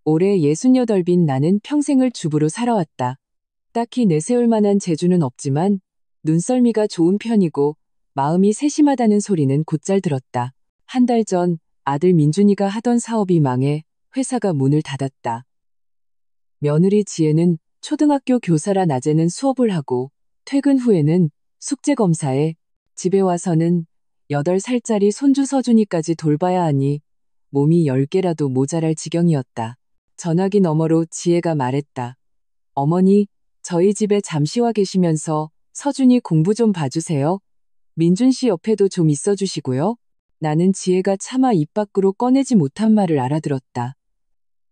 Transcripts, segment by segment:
올해 68인 나는 평생을 주부로 살아왔다. 딱히 내세울 만한 재주는 없지만 눈썰미가 좋은 편이고 마음이 세심하다는 소리는 곧잘 들었다. 한 달 전 아들 민준이가 하던 사업이 망해 회사가 문을 닫았다. 며느리 지혜는 초등학교 교사라 낮에는 수업을 하고 퇴근 후에는 숙제 검사에 집에 와서는 8살짜리 손주 서준이까지 돌봐야 하니 몸이 10개라도 모자랄 지경이었다. 전화기 너머로 지혜가 말했다. 어머니, 저희 집에 잠시 와 계시면서 서준이 공부 좀 봐주세요. 민준 씨 옆에도 좀 있어주시고요. 나는 지혜가 차마 입 밖으로 꺼내지 못한 말을 알아들었다.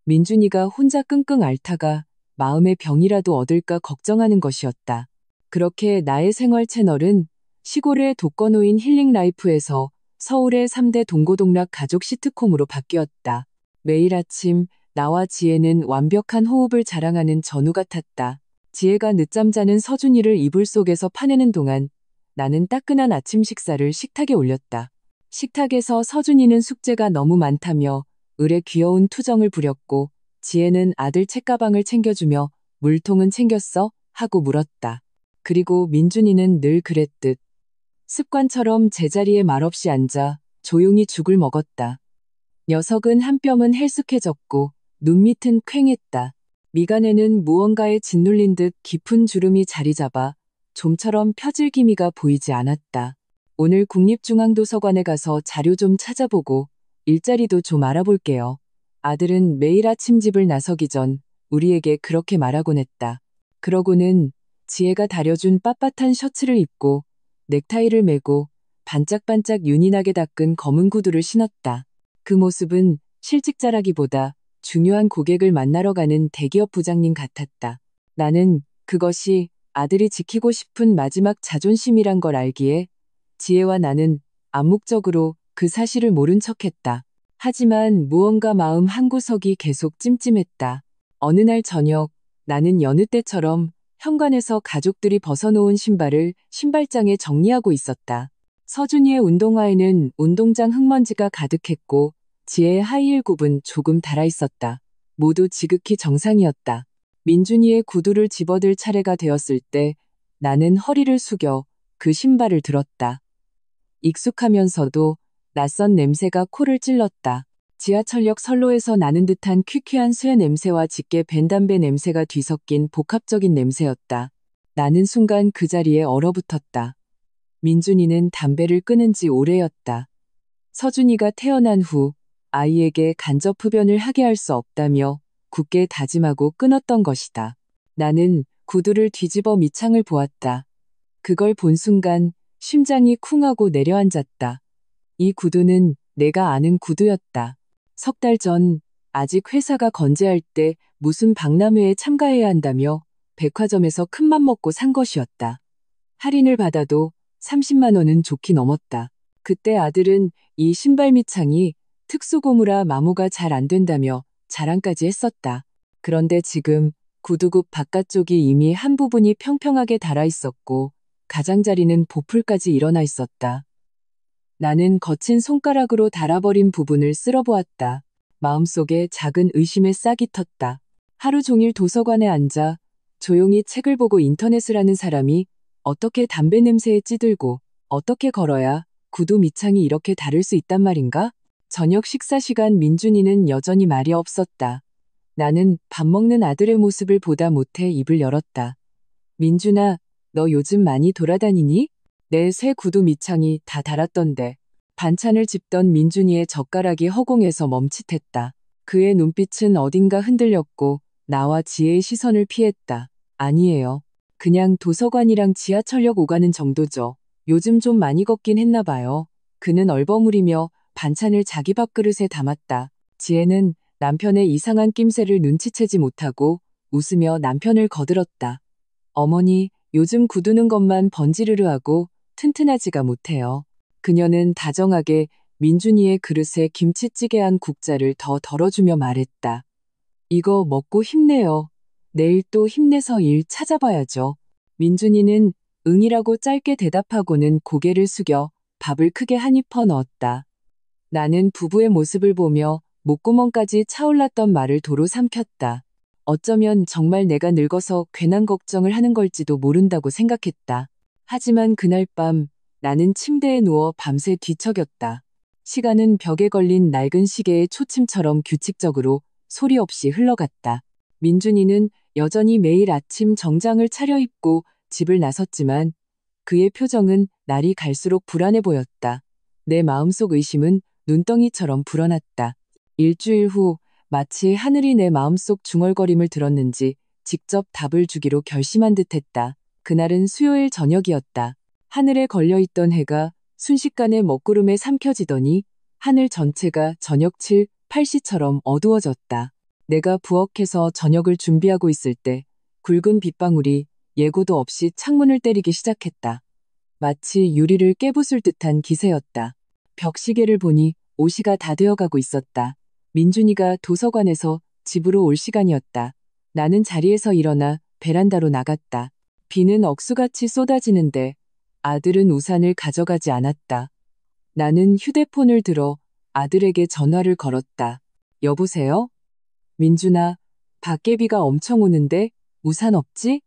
민준이가 혼자 끙끙 앓다가 마음의 병이라도 얻을까 걱정하는 것이었다. 그렇게 나의 생활 채널은 시골의 독거노인 힐링라이프에서 서울의 3대 동고동락 가족 시트콤으로 바뀌었다. 매일 아침 나와 지혜는 완벽한 호흡을 자랑하는 전우 같았다. 지혜가 늦잠 자는 서준이를 이불 속에서 파내는 동안 나는 따끈한 아침 식사를 식탁에 올렸다. 식탁에서 서준이는 숙제가 너무 많다며 을에 귀여운 투정을 부렸고 지혜는 아들 책가방을 챙겨주며 물통은 챙겼어? 하고 물었다. 그리고 민준이는 늘 그랬듯 습관처럼 제자리에 말없이 앉아 조용히 죽을 먹었다. 녀석은 한 뼘은 헬쑥해졌고 눈밑은 퀭했다. 미간에는 무언가에 짓눌린 듯 깊은 주름이 자리 잡아 좀처럼 펴질 기미가 보이지 않았다. 오늘 국립중앙도서관에 가서 자료 좀 찾아보고 일자리도 좀 알아볼게요. 아들은 매일 아침 집을 나서기 전 우리에게 그렇게 말하곤 했다. 그러고는 지혜가 다려준 빳빳한 셔츠를 입고 넥타이를 매고 반짝반짝 윤이 나게 닦은 검은 구두를 신었다. 그 모습은 실직자라기보다 중요한 고객을 만나러 가는 대기업 부장님 같았다. 나는 그것이 아들이 지키고 싶은 마지막 자존심이란 걸 알기에 지혜와 나는 암묵적으로 그 사실을 모른 척했다. 하지만 무언가 마음 한구석이 계속 찜찜했다. 어느 날 저녁 나는 여느 때처럼 현관에서 가족들이 벗어놓은 신발을 신발장에 정리하고 있었다. 서준이의 운동화에는 운동장 흙먼지가 가득했고 지혜의 하이힐 굽은 조금 달아있었다. 모두 지극히 정상이었다. 민준이의 구두를 집어들 차례가 되었을 때 나는 허리를 숙여 그 신발을 들었다. 익숙하면서도 낯선 냄새가 코를 찔렀다. 지하철역 선로에서 나는 듯한 퀴퀴한 쇠 냄새와 짙게 밴 담배 냄새가 뒤섞인 복합적인 냄새였다. 나는 순간 그 자리에 얼어붙었다. 민준이는 담배를 끊은 지 오래였다. 서준이가 태어난 후 아이에게 간접 흡연을 하게 할 수 없다며 굳게 다짐하고 끊었던 것이다. 나는 구두를 뒤집어 밑창을 보았다. 그걸 본 순간 심장이 쿵하고 내려앉았다. 이 구두는 내가 아는 구두였다. 석 달 전 아직 회사가 건재할 때 무슨 박람회에 참가해야 한다며 백화점에서 큰맘 먹고 산 것이었다. 할인을 받아도 30만 원은 좋게 넘었다. 그때 아들은 이 신발 밑창이 특수고무라 마모가 잘 안 된다며 자랑까지 했었다. 그런데 지금 구두굽 바깥쪽이 이미 한 부분이 평평하게 닳아 있었고 가장자리는 보풀까지 일어나 있었다. 나는 거친 손가락으로 닳아버린 부분을 쓸어보았다. 마음속에 작은 의심의 싹이 텄다. 하루 종일 도서관에 앉아 조용히 책을 보고 인터넷을 하는 사람이 어떻게 담배 냄새에 찌들고 어떻게 걸어야 구두 밑창이 이렇게 다를 수 있단 말인가? 저녁 식사 시간 민준이는 여전히 말이 없었다. 나는 밥 먹는 아들의 모습을 보다 못해 입을 열었다. 민준아, 너 요즘 많이 돌아다니니? 내 새 구두 밑창이 다 닳았던데. 반찬을 집던 민준이의 젓가락이 허공에서 멈칫했다. 그의 눈빛은 어딘가 흔들렸고 나와 지혜의 시선을 피했다. 아니에요. 그냥 도서관이랑 지하철역 오가는 정도죠. 요즘 좀 많이 걷긴 했나 봐요. 그는 얼버무리며 반찬을 자기 밥그릇에 담았다. 지혜는 남편의 이상한 낌새를 눈치채지 못하고 웃으며 남편을 거들었다. 어머니, 요즘 구두는 것만 번지르르하고 튼튼하지가 못해요. 그녀는 다정하게 민준이의 그릇에 김치찌개한 국자를 더 덜어주며 말했다. 이거 먹고 힘내요. 내일 또 힘내서 일 찾아봐야죠. 민준이는 응이라고 짧게 대답하고는 고개를 숙여 밥을 크게 한 입 퍼 넣었다. 나는 부부의 모습을 보며 목구멍까지 차올랐던 말을 도로 삼켰다. 어쩌면 정말 내가 늙어서 괜한 걱정을 하는 걸지도 모른다고 생각했다. 하지만 그날 밤 나는 침대에 누워 밤새 뒤척였다. 시간은 벽에 걸린 낡은 시계의 초침처럼 규칙적으로 소리 없이 흘러갔다. 민준이는 여전히 매일 아침 정장을 차려입고 집을 나섰지만 그의 표정은 날이 갈수록 불안해 보였다. 내 마음속 의심은 눈덩이처럼 불어났다. 일주일 후 마치 하늘이 내 마음속 중얼거림을 들었는지 직접 답을 주기로 결심한 듯했다. 그날은 수요일 저녁이었다. 하늘에 걸려있던 해가 순식간에 먹구름에 삼켜지더니 하늘 전체가 저녁 7, 8시처럼 어두워졌다. 내가 부엌에서 저녁을 준비하고 있을 때 굵은 빗방울이 예고도 없이 창문을 때리기 시작했다. 마치 유리를 깨부술 듯한 기세였다. 벽시계를 보니 5시가 다 되어가고 있었다. 민준이가 도서관에서 집으로 올 시간이었다. 나는 자리에서 일어나 베란다로 나갔다. 비는 억수같이 쏟아지는데 아들은 우산을 가져가지 않았다. 나는 휴대폰을 들어 아들에게 전화를 걸었다. 여보세요? 민준아, 밖에 비가 엄청 오는데 우산 없지?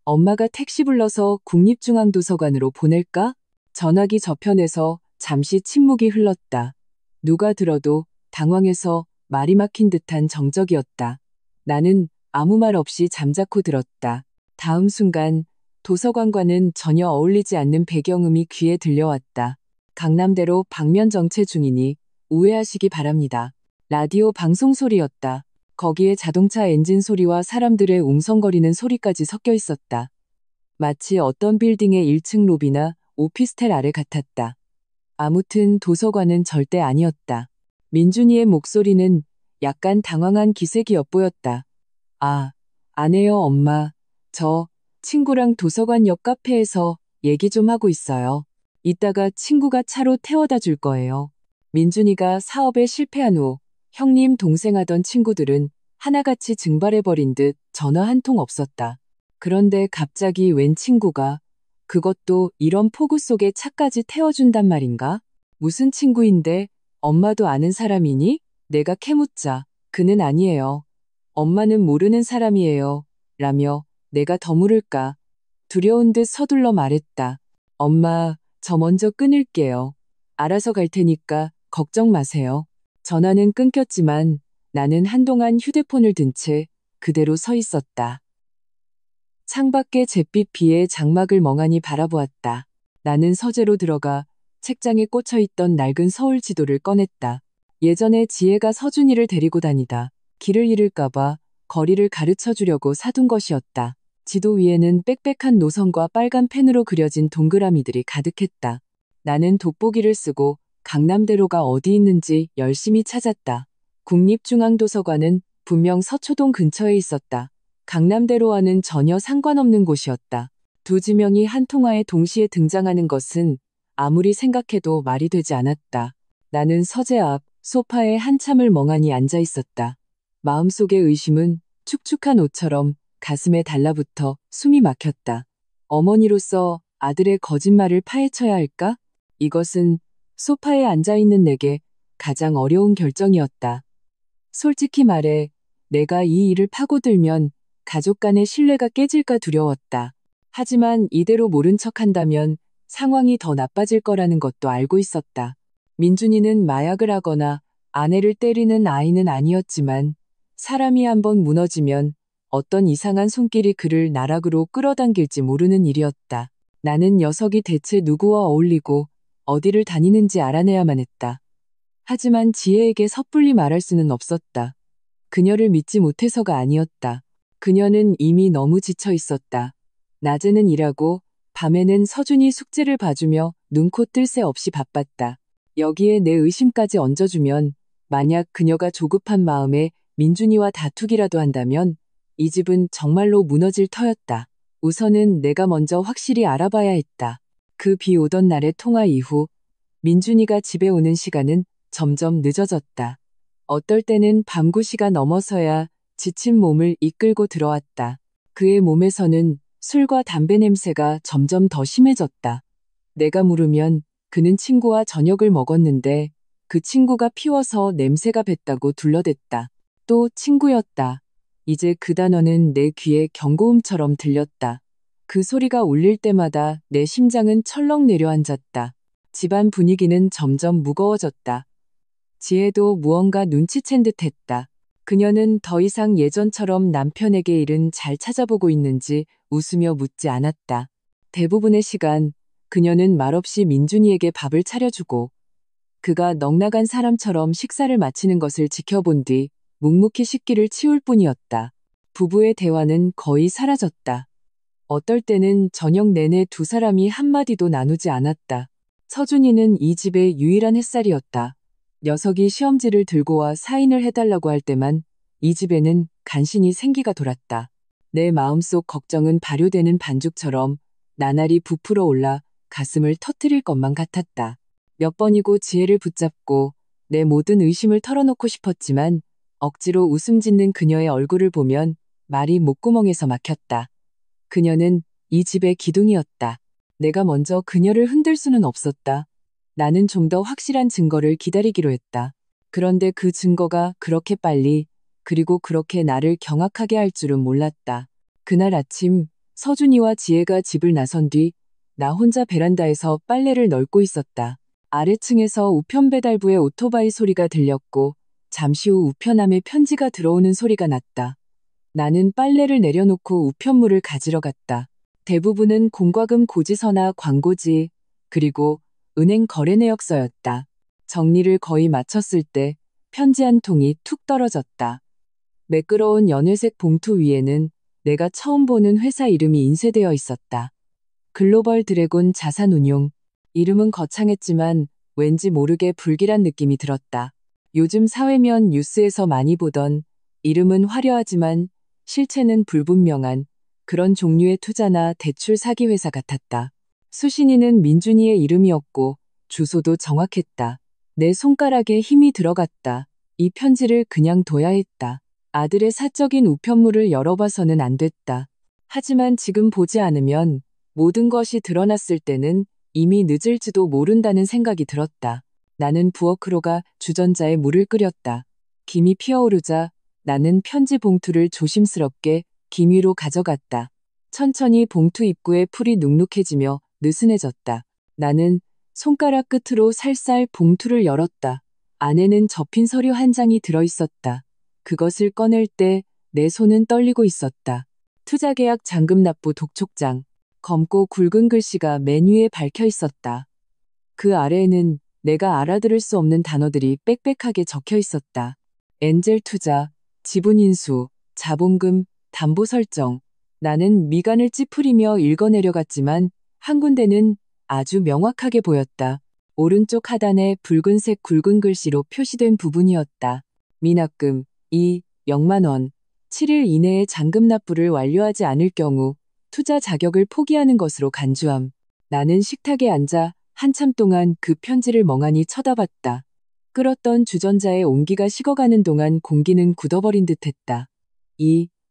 엄마가 택시 불러서 국립중앙도서관으로 보낼까? 전화기 저편에서 잠시 침묵이 흘렀다. 누가 들어도 당황해서 말이 막힌 듯한 정적이었다. 나는 아무 말 없이 잠자코 들었다. 다음 순간 도서관과는 전혀 어울리지 않는 배경음이 귀에 들려왔다. 강남대로 방면 정체 중이니 우회하시기 바랍니다. 라디오 방송 소리였다. 거기에 자동차 엔진 소리와 사람들의 웅성거리는 소리까지 섞여 있었다. 마치 어떤 빌딩의 1층 로비나 오피스텔 아래 같았다. 아무튼 도서관은 절대 아니었다. 민준이의 목소리는 약간 당황한 기색이 엿보였다. 아, 아네요, 엄마. 저 친구랑 도서관 옆 카페에서 얘기 좀 하고 있어요. 이따가 친구가 차로 태워다 줄 거예요. 민준이가 사업에 실패한 후 형님 동생 하던 친구들은 하나같이 증발해버린 듯 전화 한 통 없었다. 그런데 갑자기 웬 친구가 그것도 이런 폭우 속에 차까지 태워준단 말인가? 무슨 친구인데 엄마도 아는 사람이니? 내가 캐묻자. 그는 아니에요. 엄마는 모르는 사람이에요. 라며 내가 더 물을까? 두려운 듯 서둘러 말했다. 엄마, 저 먼저 끊을게요. 알아서 갈 테니까 걱정 마세요. 전화는 끊겼지만 나는 한동안 휴대폰을 든 채 그대로 서 있었다. 창밖의 잿빛 비에 장막을 멍하니 바라보았다. 나는 서재로 들어가 책장에 꽂혀있던 낡은 서울 지도를 꺼냈다. 예전에 지혜가 서준이를 데리고 다니다 길을 잃을까봐 거리를 가르쳐 주려고 사둔 것이었다. 지도 위에는 빽빽한 노선과 빨간 펜으로 그려진 동그라미들이 가득했다. 나는 돋보기를 쓰고 강남대로가 어디 있는지 열심히 찾았다. 국립중앙도서관은 분명 서초동 근처에 있었다. 강남대로와는 전혀 상관없는 곳이었다. 두 지명이 한 통화에 동시에 등장하는 것은 아무리 생각해도 말이 되지 않았다. 나는 서재 앞 소파에 한참을 멍하니 앉아 있었다. 마음속의 의심은 축축한 옷처럼 가슴에 달라붙어 숨이 막혔다. 어머니로서 아들의 거짓말을 파헤쳐야 할까? 이것은 소파에 앉아있는 내게 가장 어려운 결정이었다. 솔직히 말해 내가 이 일을 파고들면 가족 간의 신뢰가 깨질까 두려웠다. 하지만 이대로 모른 척한다면 상황이 더 나빠질 거라는 것도 알고 있었다. 민준이는 마약을 하거나 아내를 때리는 아이는 아니었지만 사람이 한번 무너지면 어떤 이상한 손길이 그를 나락으로 끌어당길지 모르는 일이었다. 나는 녀석이 대체 누구와 어울리고 어디를 다니는지 알아내야만 했다. 하지만 지혜에게 섣불리 말할 수는 없었다. 그녀를 믿지 못해서가 아니었다. 그녀는 이미 너무 지쳐 있었다. 낮에는 일하고 밤에는 서준이 숙제를 봐주며 눈코 뜰 새 없이 바빴다. 여기에 내 의심까지 얹어주면 만약 그녀가 조급한 마음에 민준이와 다투기라도 한다면 이 집은 정말로 무너질 터였다. 우선은 내가 먼저 확실히 알아봐야 했다. 그 비 오던 날의 통화 이후 민준이가 집에 오는 시간은 점점 늦어졌다. 어떨 때는 밤 9시가 넘어서야 지친 몸을 이끌고 들어왔다. 그의 몸에서는 술과 담배 냄새가 점점 더 심해졌다. 내가 물으면 그는 친구와 저녁을 먹었는데 그 친구가 피워서 냄새가 뱄다고 둘러댔다. 또 친구였다. 이제 그 단어는 내 귀에 경고음처럼 들렸다. 그 소리가 울릴 때마다 내 심장은 철렁 내려앉았다. 집안 분위기는 점점 무거워졌다. 지혜도 무언가 눈치챈 듯했다. 그녀는 더 이상 예전처럼 남편에게 일은 잘 찾아보고 있는지 웃으며 묻지 않았다. 대부분의 시간 그녀는 말없이 민준이에게 밥을 차려주고 그가 넉나간 사람처럼 식사를 마치는 것을 지켜본 뒤 묵묵히 식기를 치울 뿐이었다. 부부의 대화는 거의 사라졌다. 어떨 때는 저녁 내내 두 사람이 한마디도 나누지 않았다. 서준이는 이 집의 유일한 햇살이었다. 녀석이 시험지를 들고 와 사인을 해달라고 할 때만 이 집에는 간신히 생기가 돌았다. 내 마음속 걱정은 발효되는 반죽처럼 나날이 부풀어 올라 가슴을 터뜨릴 것만 같았다. 몇 번이고 지혜를 붙잡고 내 모든 의심을 털어놓고 싶었지만 억지로 웃음 짓는 그녀의 얼굴을 보면 말이 목구멍에서 막혔다. 그녀는 이 집의 기둥이었다. 내가 먼저 그녀를 흔들 수는 없었다. 나는 좀 더 확실한 증거를 기다리기로 했다. 그런데 그 증거가 그렇게 빨리 그리고 그렇게 나를 경악하게 할 줄은 몰랐다. 그날 아침 서준이와 지혜가 집을 나선 뒤 나 혼자 베란다에서 빨래를 널고 있었다. 아래층에서 우편 배달부의 오토바이 소리가 들렸고 잠시 후 우편함에 편지가 들어오는 소리가 났다. 나는 빨래를 내려놓고 우편물을 가지러 갔다. 대부분은 공과금 고지서나 광고지, 그리고 은행 거래 내역서였다. 정리를 거의 마쳤을 때 편지 한 통이 툭 떨어졌다. 매끄러운 연회색 봉투 위에는 내가 처음 보는 회사 이름이 인쇄되어 있었다. 글로벌 드래곤 자산운용. 이름은 거창했지만 왠지 모르게 불길한 느낌이 들었다. 요즘 사회면 뉴스에서 많이 보던 이름은 화려하지만 실체는 불분명한 그런 종류의 투자나 대출 사기 회사 같았다. 수신이는 민준이의 이름이었고 주소도 정확했다. 내 손가락에 힘이 들어갔다. 이 편지를 그냥 둬야 했다. 아들의 사적인 우편물을 열어봐서는 안 됐다. 하지만 지금 보지 않으면 모든 것이 드러났을 때는 이미 늦을지도 모른다는 생각이 들었다. 나는 부엌으로 주전자에 물을 끓였다. 김이 피어오르자 나는 편지 봉투를 조심스럽게 김 위로 가져갔다. 천천히 봉투 입구에 풀이 눅눅해지며 느슨해졌다. 나는 손가락 끝으로 살살 봉투를 열었다. 안에는 접힌 서류 한 장이 들어있었다. 그것을 꺼낼 때 내 손은 떨리고 있었다. 투자계약 잔금납부 독촉장. 검고 굵은 글씨가 맨 위에 박혀 있었다. 그 아래에는 내가 알아들을 수 없는 단어들이 빽빽하게 적혀 있었다. 엔젤 투자, 지분 인수, 자본금, 담보 설정. 나는 미간을 찌푸리며 읽어내려갔지만 한 군데는 아주 명확하게 보였다. 오른쪽 하단에 붉은색 굵은 글씨로 표시된 부분이었다. 미납금 0만 원. 7일 이내에 잔금 납부를 완료하지 않을 경우 투자 자격을 포기하는 것으로 간주함. 나는 식탁에 앉아 한참 동안 그 편지를 멍하니 쳐다봤다. 끓었던 주전자에 온기가 식어가는 동안 공기는 굳어버린 듯했다.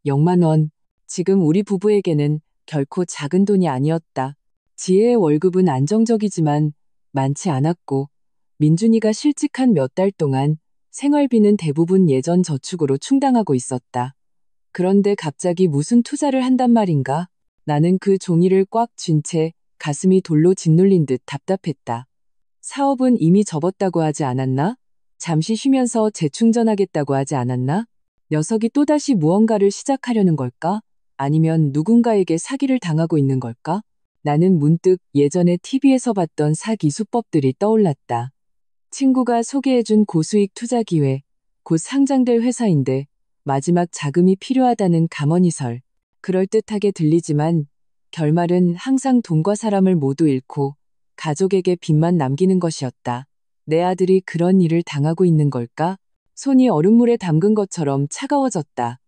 0만 원. 지금 우리 부부에게는 결코 작은 돈이 아니었다. 지혜의 월급은 안정적이지만 많지 않았고 민준이가 실직한 몇 달 동안 생활비는 대부분 예전 저축으로 충당하고 있었다. 그런데 갑자기 무슨 투자를 한단 말인가? 나는 그 종이를 꽉 쥔 채 가슴이 돌로 짓눌린 듯 답답했다. 사업은 이미 접었다고 하지 않았나? 잠시 쉬면서 재충전하겠다고 하지 않았나? 녀석이 또다시 무언가를 시작하려는 걸까? 아니면 누군가에게 사기를 당하고 있는 걸까? 나는 문득 예전에 TV에서 봤던 사기 수법들이 떠올랐다. 친구가 소개해준 고수익 투자 기회, 곧 상장될 회사인데 마지막 자금이 필요하다는 감언이설. 그럴듯하게 들리지만 결말은 항상 돈과 사람을 모두 잃고 가족에게 빚만 남기는 것이었다. 내 아들이 그런 일을 당하고 있는 걸까? 손이 얼음물에 담근 것처럼 차가워졌다.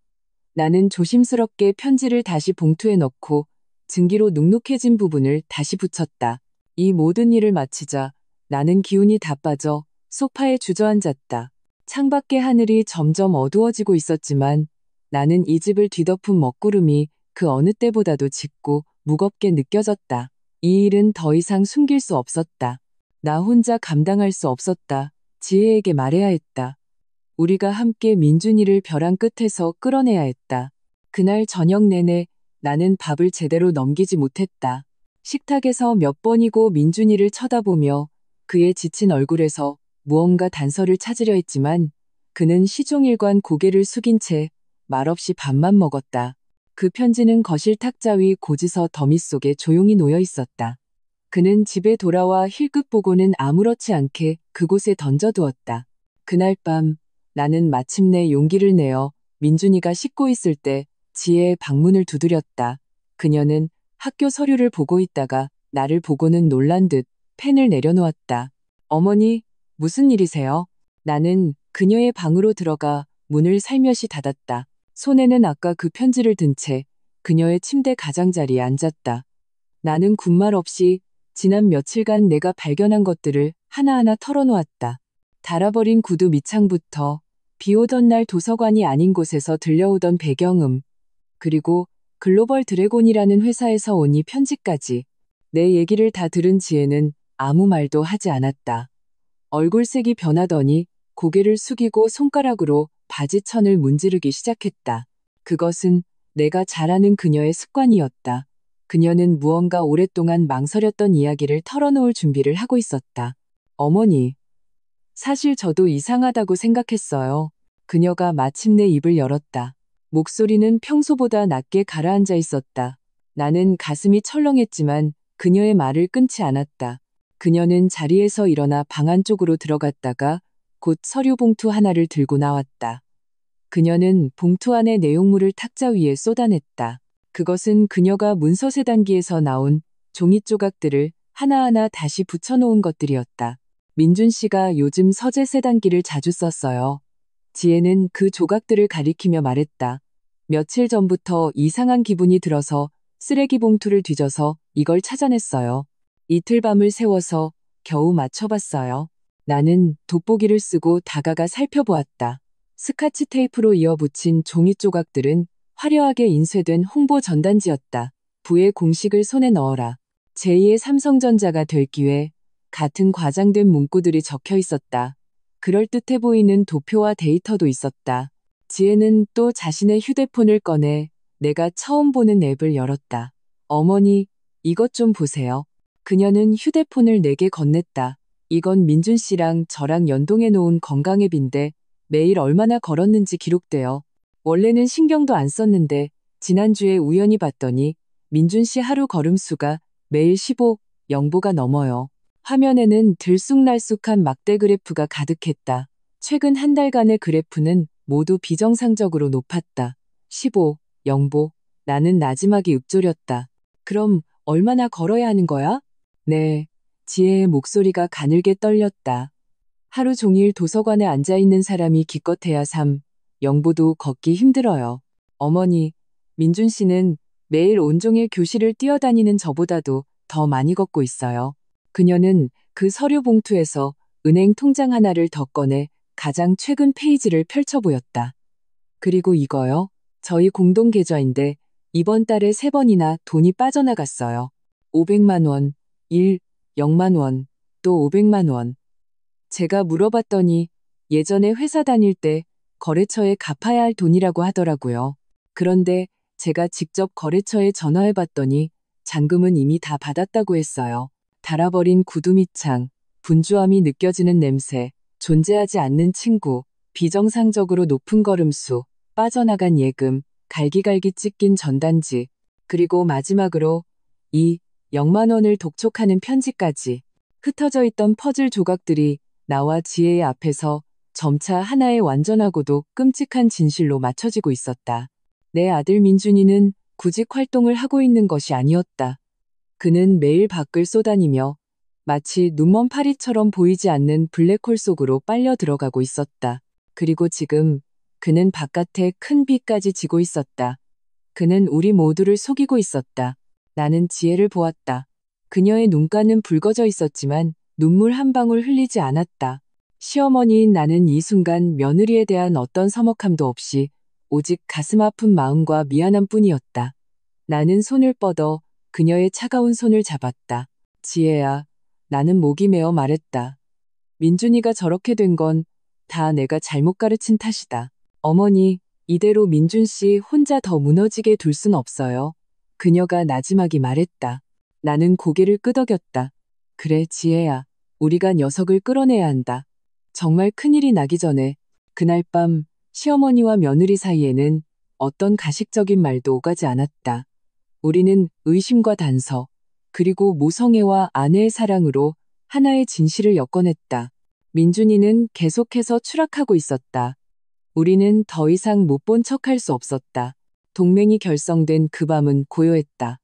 나는 조심스럽게 편지를 다시 봉투에 넣고 증기로 눅눅해진 부분을 다시 붙였다. 이 모든 일을 마치자 나는 기운이 다 빠져 소파에 주저앉았다. 창밖의 하늘이 점점 어두워지고 있었지만 나는 이 집을 뒤덮은 먹구름이 그 어느 때보다도 짙고 무겁게 느껴졌다. 이 일은 더 이상 숨길 수 없었다. 나 혼자 감당할 수 없었다. 지혜에게 말해야 했다. 우리가 함께 민준이를 벼랑 끝에서 끌어내야 했다. 그날 저녁 내내 나는 밥을 제대로 넘기지 못했다. 식탁에서 몇 번이고 민준이를 쳐다보며 그의 지친 얼굴에서 무언가 단서를 찾으려 했지만 그는 시종일관 고개를 숙인 채 말없이 밥만 먹었다. 그 편지는 거실 탁자 위 고지서 더미 속에 조용히 놓여 있었다. 그는 집에 돌아와 힐끗 보고는 아무렇지 않게 그곳에 던져두었다. 그날 밤 나는 마침내 용기를 내어 민준이가 씻고 있을 때 지혜의 방문을 두드렸다. 그녀는 학교 서류를 보고 있다가 나를 보고는 놀란 듯 펜을 내려놓았다. 어머니, 무슨 일이세요? 나는 그녀의 방으로 들어가 문을 살며시 닫았다. 손에는 아까 그 편지를 든 채 그녀의 침대 가장자리에 앉았다. 나는 군말 없이 지난 며칠간 내가 발견한 것들을 하나하나 털어놓았다. 닳아버린 구두 밑창부터 비 오던 날 도서관이 아닌 곳에서 들려오던 배경음, 그리고 글로벌 드래곤이라는 회사에서 온 이 편지까지. 내 얘기를 다 들은 지혜는 아무 말도 하지 않았다. 얼굴색이 변하더니 고개를 숙이고 손가락으로 바지천을 문지르기 시작했다. 그것은 내가 잘 아는 그녀의 습관이었다. 그녀는 무언가 오랫동안 망설였던 이야기를 털어놓을 준비를 하고 있었다. 어머니, 사실 저도 이상하다고 생각했어요. 그녀가 마침내 입을 열었다. 목소리는 평소보다 낮게 가라앉아 있었다. 나는 가슴이 철렁했지만 그녀의 말을 끊지 않았다. 그녀는 자리에서 일어나 방 안쪽으로 들어갔다가 곧 서류 봉투 하나를 들고 나왔다. 그녀는 봉투 안의 내용물을 탁자 위에 쏟아냈다. 그것은 그녀가 문서 세 단기에서 나온 종이 조각들을 하나하나 다시 붙여놓은 것들이었다. 민준 씨가 요즘 서재 세 단기를 자주 썼어요. 지혜는 그 조각들을 가리키며 말했다. 며칠 전부터 이상한 기분이 들어서 쓰레기 봉투를 뒤져서 이걸 찾아냈어요. 이틀 밤을 새워서 겨우 맞춰봤어요. 나는 돋보기를 쓰고 다가가 살펴보았다. 스카치 테이프로 이어붙인 종이 조각들은 화려하게 인쇄된 홍보 전단지였다. 부의 공식을 손에 넣어라. 제2의 삼성전자가 될 기회. 같은 과장된 문구들이 적혀 있었다. 그럴듯해 보이는 도표와 데이터도 있었다. 지혜는 또 자신의 휴대폰을 꺼내 내가 처음 보는 앱을 열었다. 어머니, 이것 좀 보세요. 그녀는 휴대폰을 내게 건넸다. 이건 민준 씨랑 저랑 연동해 놓은 건강 앱인데 매일 얼마나 걸었는지 기록돼요. 원래는 신경도 안 썼는데 지난주에 우연히 봤더니 민준 씨 하루 걸음수가 매일 15, 0보가 넘어요. 화면에는 들쑥날쑥한 막대 그래프가 가득했다. 최근 한 달간의 그래프는 모두 비정상적으로 높았다. 15, 0보. 나는 나지막이 읊조렸다. 그럼 얼마나 걸어야 하는 거야? 네. 지혜의 목소리가 가늘게 떨렸다. 하루 종일 도서관에 앉아있는 사람이 기껏해야 3, 0보도 걷기 힘들어요. 어머니, 민준 씨는 매일 온종일 교실을 뛰어다니는 저보다도 더 많이 걷고 있어요. 그녀는 그 서류 봉투에서 은행 통장 하나를 더 꺼내 가장 최근 페이지를 펼쳐 보였다. 그리고 이거요. 저희 공동 계좌인데 이번 달에 3번이나 돈이 빠져나갔어요. 500만 원, 1, 0만 원, 또 500만 원. 제가 물어봤더니 예전에 회사 다닐 때 거래처에 갚아야 할 돈이라고 하더라고요. 그런데 제가 직접 거래처에 전화해 봤더니 잔금은 이미 다 받았다고 했어요. 닳아버린 구두 밑창, 분주함이 느껴지는 냄새, 존재하지 않는 친구, 비정상적으로 높은 걸음수, 빠져나간 예금, 갈기갈기 찢긴 전단지, 그리고 마지막으로 이 0만 원을 독촉하는 편지까지. 흩어져 있던 퍼즐 조각들이 나와 지혜의 앞에서 점차 하나의 완전하고도 끔찍한 진실로 맞춰지고 있었다. 내 아들 민준이는 구직 활동을 하고 있는 것이 아니었다. 그는 매일 밖을 쏘다니며 마치 눈먼 파리처럼 보이지 않는 블랙홀 속으로 빨려 들어가고 있었다. 그리고 지금 그는 바깥에 큰 비까지 지고 있었다. 그는 우리 모두를 속이고 있었다. 나는 지혜를 보았다. 그녀의 눈가는 붉어져 있었지만 눈물 한 방울 흘리지 않았다. 시어머니인 나는 이 순간 며느리에 대한 어떤 서먹함도 없이 오직 가슴 아픈 마음과 미안함 뿐이었다. 나는 손을 뻗어 그녀의 차가운 손을 잡았다. 지혜야, 나는 목이 메어 말했다. 민준이가 저렇게 된 건 다 내가 잘못 가르친 탓이다. 어머니, 이대로 민준 씨 혼자 더 무너지게 둘 순 없어요. 그녀가 나지막이 말했다. 나는 고개를 끄덕였다. 그래, 지혜야. 우리가 녀석을 끌어내야 한다. 정말 큰일이 나기 전에. 그날 밤 시어머니와 며느리 사이에는 어떤 가식적인 말도 오가지 않았다. 우리는 의심과 단서, 그리고 모성애와 아내의 사랑으로 하나의 진실을 엮어냈다. 민준이는 계속해서 추락하고 있었다. 우리는 더 이상 못 본 척할 수 없었다. 동맹이 결성된 그 밤은 고요했다.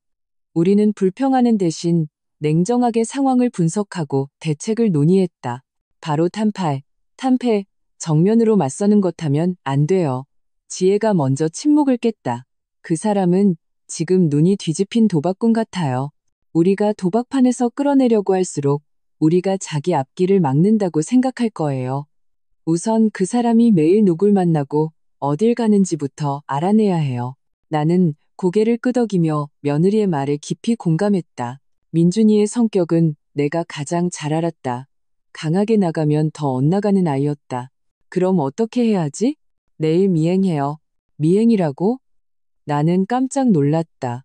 우리는 불평하는 대신 냉정하게 상황을 분석하고 대책을 논의했다. 바로 탄패, 정면으로 맞서는 것 하면 안 돼요. 지혜가 먼저 침묵을 깼다. 그 사람은 지금 눈이 뒤집힌 도박꾼 같아요. 우리가 도박판에서 끌어내려고 할수록 우리가 자기 앞길을 막는다고 생각할 거예요. 우선 그 사람이 매일 누굴 만나고 어딜 가는지부터 알아내야 해요. 나는 고개를 끄덕이며 며느리의 말에 깊이 공감했다. 민준이의 성격은 내가 가장 잘 알았다. 강하게 나가면 더 엇나가는 아이였다. 그럼 어떻게 해야지? 내일 미행해요. 미행이라고? 나는 깜짝 놀랐다.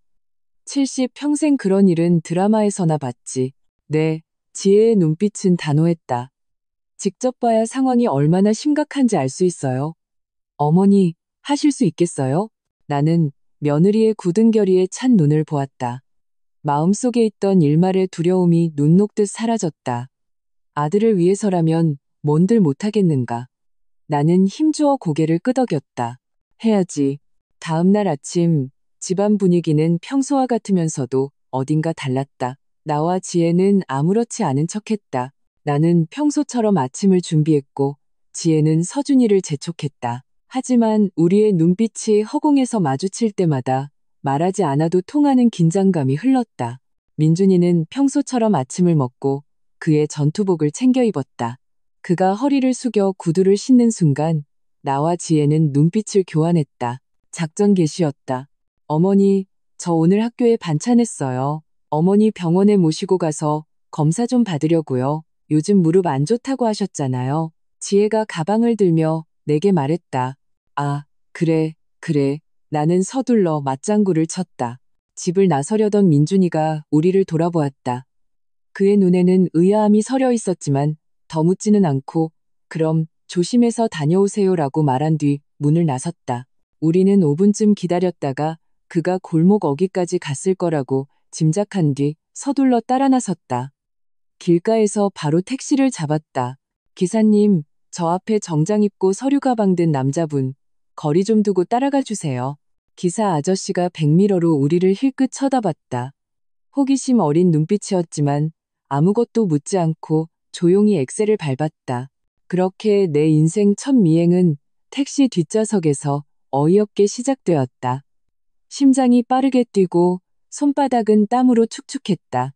70 평생 그런 일은 드라마에서나 봤지. 네, 지혜의 눈빛은 단호했다. 직접 봐야 상황이 얼마나 심각한지 알 수 있어요. 어머니, 하실 수 있겠어요? 나는 며느리의 굳은 결의에 찬 눈을 보았다. 마음속에 있던 일말의 두려움이 눈 녹듯 사라졌다. 아들을 위해서라면 뭔들 못하겠는가. 나는 힘주어 고개를 끄덕였다. 해야지. 다음 날 아침 집안 분위기는 평소와 같으면서도 어딘가 달랐다. 나와 지혜는 아무렇지 않은 척했다. 나는 평소처럼 아침을 준비했고 지혜는 서준이를 재촉했다. 하지만 우리의 눈빛이 허공에서 마주칠 때마다 말하지 않아도 통하는 긴장감이 흘렀다. 민준이는 평소처럼 아침을 먹고 그의 전투복을 챙겨 입었다. 그가 허리를 숙여 구두를 신는 순간 나와 지혜는 눈빛을 교환했다. 작전 개시였다. 어머니, 저 오늘 학교에 반찬했어요. 어머니 병원에 모시고 가서 검사 좀 받으려고요. 요즘 무릎 안 좋다고 하셨잖아요. 지혜가 가방을 들며 내게 말했다. 아, 그래. 나는 서둘러 맞장구를 쳤다. 집을 나서려던 민준이가 우리를 돌아보았다. 그의 눈에는 의아함이 서려 있었지만 더 묻지는 않고 그럼 조심해서 다녀오세요라고 말한 뒤 문을 나섰다. 우리는 5분쯤 기다렸다가 그가 골목 어귀까지 갔을 거라고 짐작한 뒤 서둘러 따라 나섰다. 길가에서 바로 택시를 잡았다. 기사님, 저 앞에 정장 입고 서류 가방 든 남자분, 거리 좀 두고 따라가 주세요. 기사 아저씨가 백미러로 우리를 힐끗 쳐다봤다. 호기심 어린 눈빛이었지만 아무것도 묻지 않고 조용히 엑셀을 밟았다. 그렇게 내 인생 첫 미행은 택시 뒷좌석에서 어이없게 시작되었다. 심장이 빠르게 뛰고 손바닥은 땀으로 축축했다.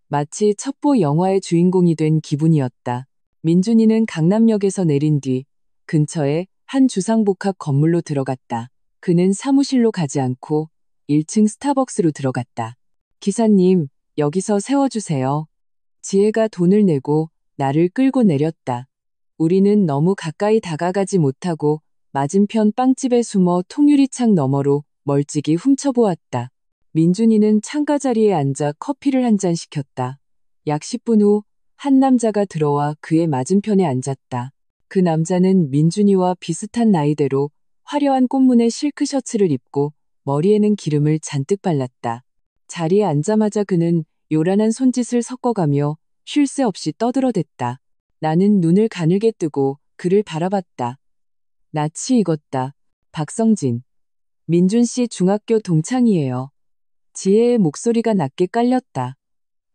마치 첩보 영화의 주인공이 된 기분이었다. 민준이는 강남역에서 내린 뒤 근처에 한 주상복합 건물로 들어갔다. 그는 사무실로 가지 않고 1층 스타벅스로 들어갔다. 기사님, 여기서 세워주세요. 지혜가 돈을 내고 나를 끌고 내렸다. 우리는 너무 가까이 다가가지 못하고 맞은편 빵집에 숨어 통유리창 너머로 멀찍이 훔쳐보았다. 민준이는 창가 자리에 앉아 커피를 한 잔 시켰다. 약 10분 후 한 남자가 들어와 그의 맞은편에 앉았다. 그 남자는 민준이와 비슷한 나이대로 화려한 꽃무늬 실크 셔츠를 입고 머리에는 기름을 잔뜩 발랐다. 자리에 앉자마자 그는 요란한 손짓을 섞어가며 쉴 새 없이 떠들어댔다. 나는 눈을 가늘게 뜨고 그를 바라봤다. 낯이 익었다. 박성진. 민준 씨 중학교 동창이에요. 지혜의 목소리가 낮게 깔렸다.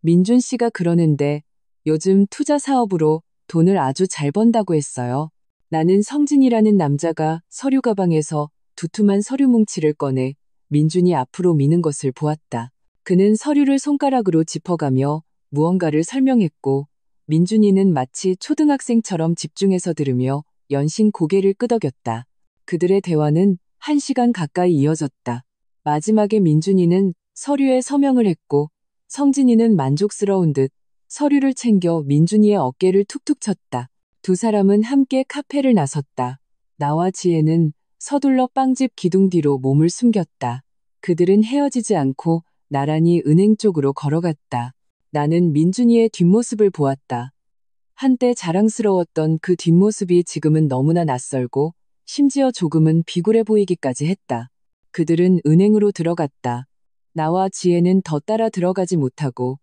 민준 씨가 그러는데 요즘 투자 사업으로 돈을 아주 잘 번다고 했어요. 나는 성진이라는 남자가 서류 가방에서 두툼한 서류 뭉치를 꺼내 민준이 앞으로 미는 것을 보았다. 그는 서류를 손가락으로 짚어가며 무언가를 설명했고 민준이는 마치 초등학생처럼 집중해서 들으며 연신 고개를 끄덕였다. 그들의 대화는 1시간 가까이 이어졌다. 마지막에 민준이는 서류에 서명을 했고 성진이는 만족스러운 듯 서류를 챙겨 민준이의 어깨를 툭툭 쳤다. 두 사람은 함께 카페를 나섰다. 나와 지혜는 서둘러 빵집 기둥 뒤로 몸을 숨겼다. 그들은 헤어지지 않고 나란히 은행 쪽으로 걸어갔다. 나는 민준이의 뒷모습을 보았다. 한때 자랑스러웠던 그 뒷모습이 지금은 너무나 낯설고 심지어 조금은 비굴해 보이기까지 했다. 그들은 은행으로 들어갔다. 나와 지혜는 더 따라 들어가지 못하고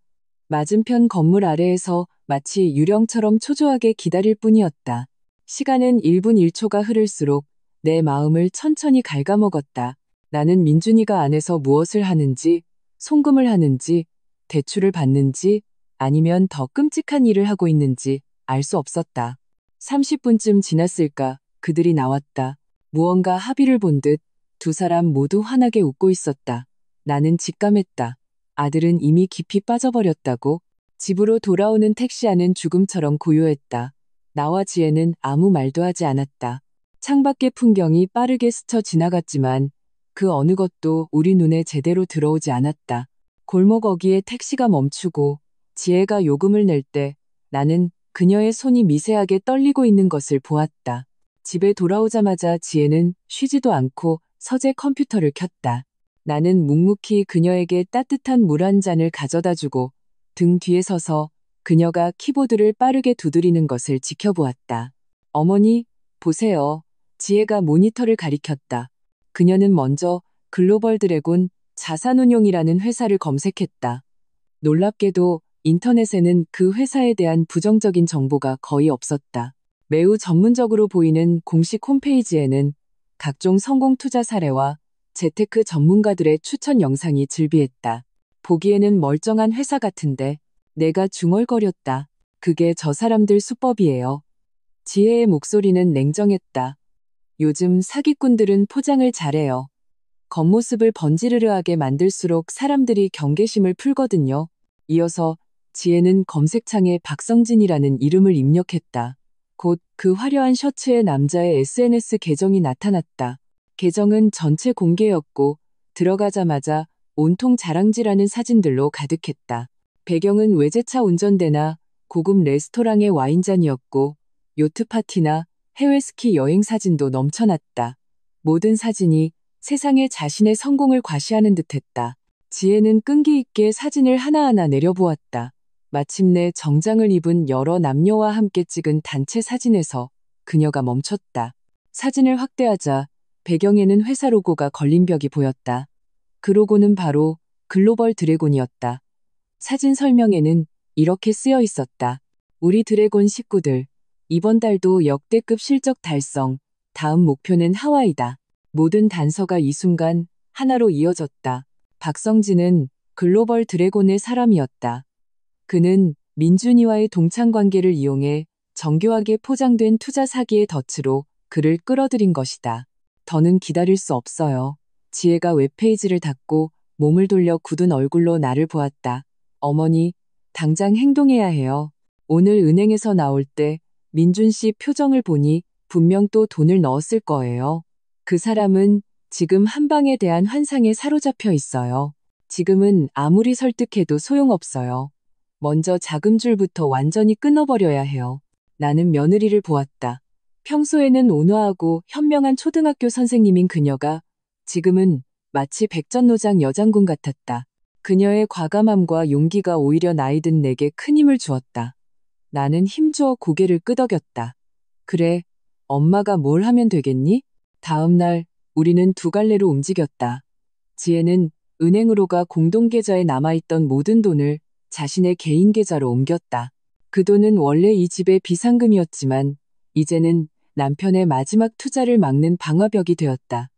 맞은편 건물 아래에서 마치 유령처럼 초조하게 기다릴 뿐이었다. 시간은 1분 1초가 흐를수록 내 마음을 천천히 갉아먹었다. 나는 민준이가 안에서 무엇을 하는지, 송금을 하는지, 대출을 받는지, 아니면 더 끔찍한 일을 하고 있는지 알 수 없었다. 30분쯤 지났을까 그들이 나왔다. 무언가 합의를 본 듯 두 사람 모두 환하게 웃고 있었다. 나는 직감했다. 아들은 이미 깊이 빠져버렸다고. 집으로 돌아오는 택시 안은 죽음처럼 고요했다. 나와 지혜는 아무 말도 하지 않았다. 창밖의 풍경이 빠르게 스쳐 지나갔지만 그 어느 것도 우리 눈에 제대로 들어오지 않았다. 골목 어귀에 택시가 멈추고 지혜가 요금을 낼 때 나는 그녀의 손이 미세하게 떨리고 있는 것을 보았다. 집에 돌아오자마자 지혜는 쉬지도 않고 서재 컴퓨터를 켰다. 나는 묵묵히 그녀에게 따뜻한 물 한 잔을 가져다 주고 등 뒤에 서서 그녀가 키보드를 빠르게 두드리는 것을 지켜보았다. 어머니, 보세요. 지혜가 모니터를 가리켰다. 그녀는 먼저 글로벌 드래곤 자산운용이라는 회사를 검색했다. 놀랍게도 인터넷에는 그 회사에 대한 부정적인 정보가 거의 없었다. 매우 전문적으로 보이는 공식 홈페이지에는 각종 성공 투자 사례와 재테크 전문가들의 추천 영상이 즐비했다. 보기에는 멀쩡한 회사 같은데 내가 중얼거렸다. 그게 저 사람들 수법이에요. 지혜의 목소리는 냉정했다. 요즘 사기꾼들은 포장을 잘해요. 겉모습을 번지르르하게 만들수록 사람들이 경계심을 풀거든요. 이어서 지혜는 검색창에 박성진이라는 이름을 입력했다. 곧 그 화려한 셔츠의 남자의 SNS 계정이 나타났다. 계정은 전체 공개였고 들어가자마자 온통 자랑질하는 사진들로 가득했다. 배경은 외제차 운전대나 고급 레스토랑의 와인잔이었고 요트 파티나 해외 스키 여행 사진도 넘쳐났다. 모든 사진이 세상에 자신의 성공을 과시하는 듯했다. 지혜는 끈기 있게 사진을 하나하나 내려보았다. 마침내 정장을 입은 여러 남녀와 함께 찍은 단체 사진에서 그녀가 멈췄다. 사진을 확대하자 배경에는 회사 로고가 걸린 벽이 보였다. 그 로고는 바로 글로벌 드래곤이었다. 사진 설명에는 이렇게 쓰여 있었다. 우리 드래곤 식구들, 이번 달도 역대급 실적 달성, 다음 목표는 하와이다. 모든 단서가 이 순간 하나로 이어졌다. 박성진은 글로벌 드래곤의 사람이었다. 그는 민준이와의 동창관계를 이용해 정교하게 포장된 투자 사기의 덫으로 그를 끌어들인 것이다. 더는 기다릴 수 없어요. 지혜가 웹페이지를 닫고 몸을 돌려 굳은 얼굴로 나를 보았다. 어머니, 당장 행동해야 해요. 오늘 은행에서 나올 때 민준 씨 표정을 보니 분명 또 돈을 넣었을 거예요. 그 사람은 지금 한방에 대한 환상에 사로잡혀 있어요. 지금은 아무리 설득해도 소용없어요. 먼저 자금줄부터 완전히 끊어버려야 해요. 나는 며느리를 보았다. 평소에는 온화하고 현명한 초등학교 선생님인 그녀가 지금은 마치 백전노장 여장군 같았다. 그녀의 과감함과 용기가 오히려 나이든 내게 큰 힘을 주었다. 나는 힘주어 고개를 끄덕였다. 그래, 엄마가 뭘 하면 되겠니? 다음 날 우리는 두 갈래로 움직였다. 지혜는 은행으로가 공동계좌에 남아있던 모든 돈을 자신의 개인 계좌로 옮겼다. 그 돈은 원래 이 집의 비상금이었지만 이제는 남편의 마지막 투자를 막는 방화벽이 되었다.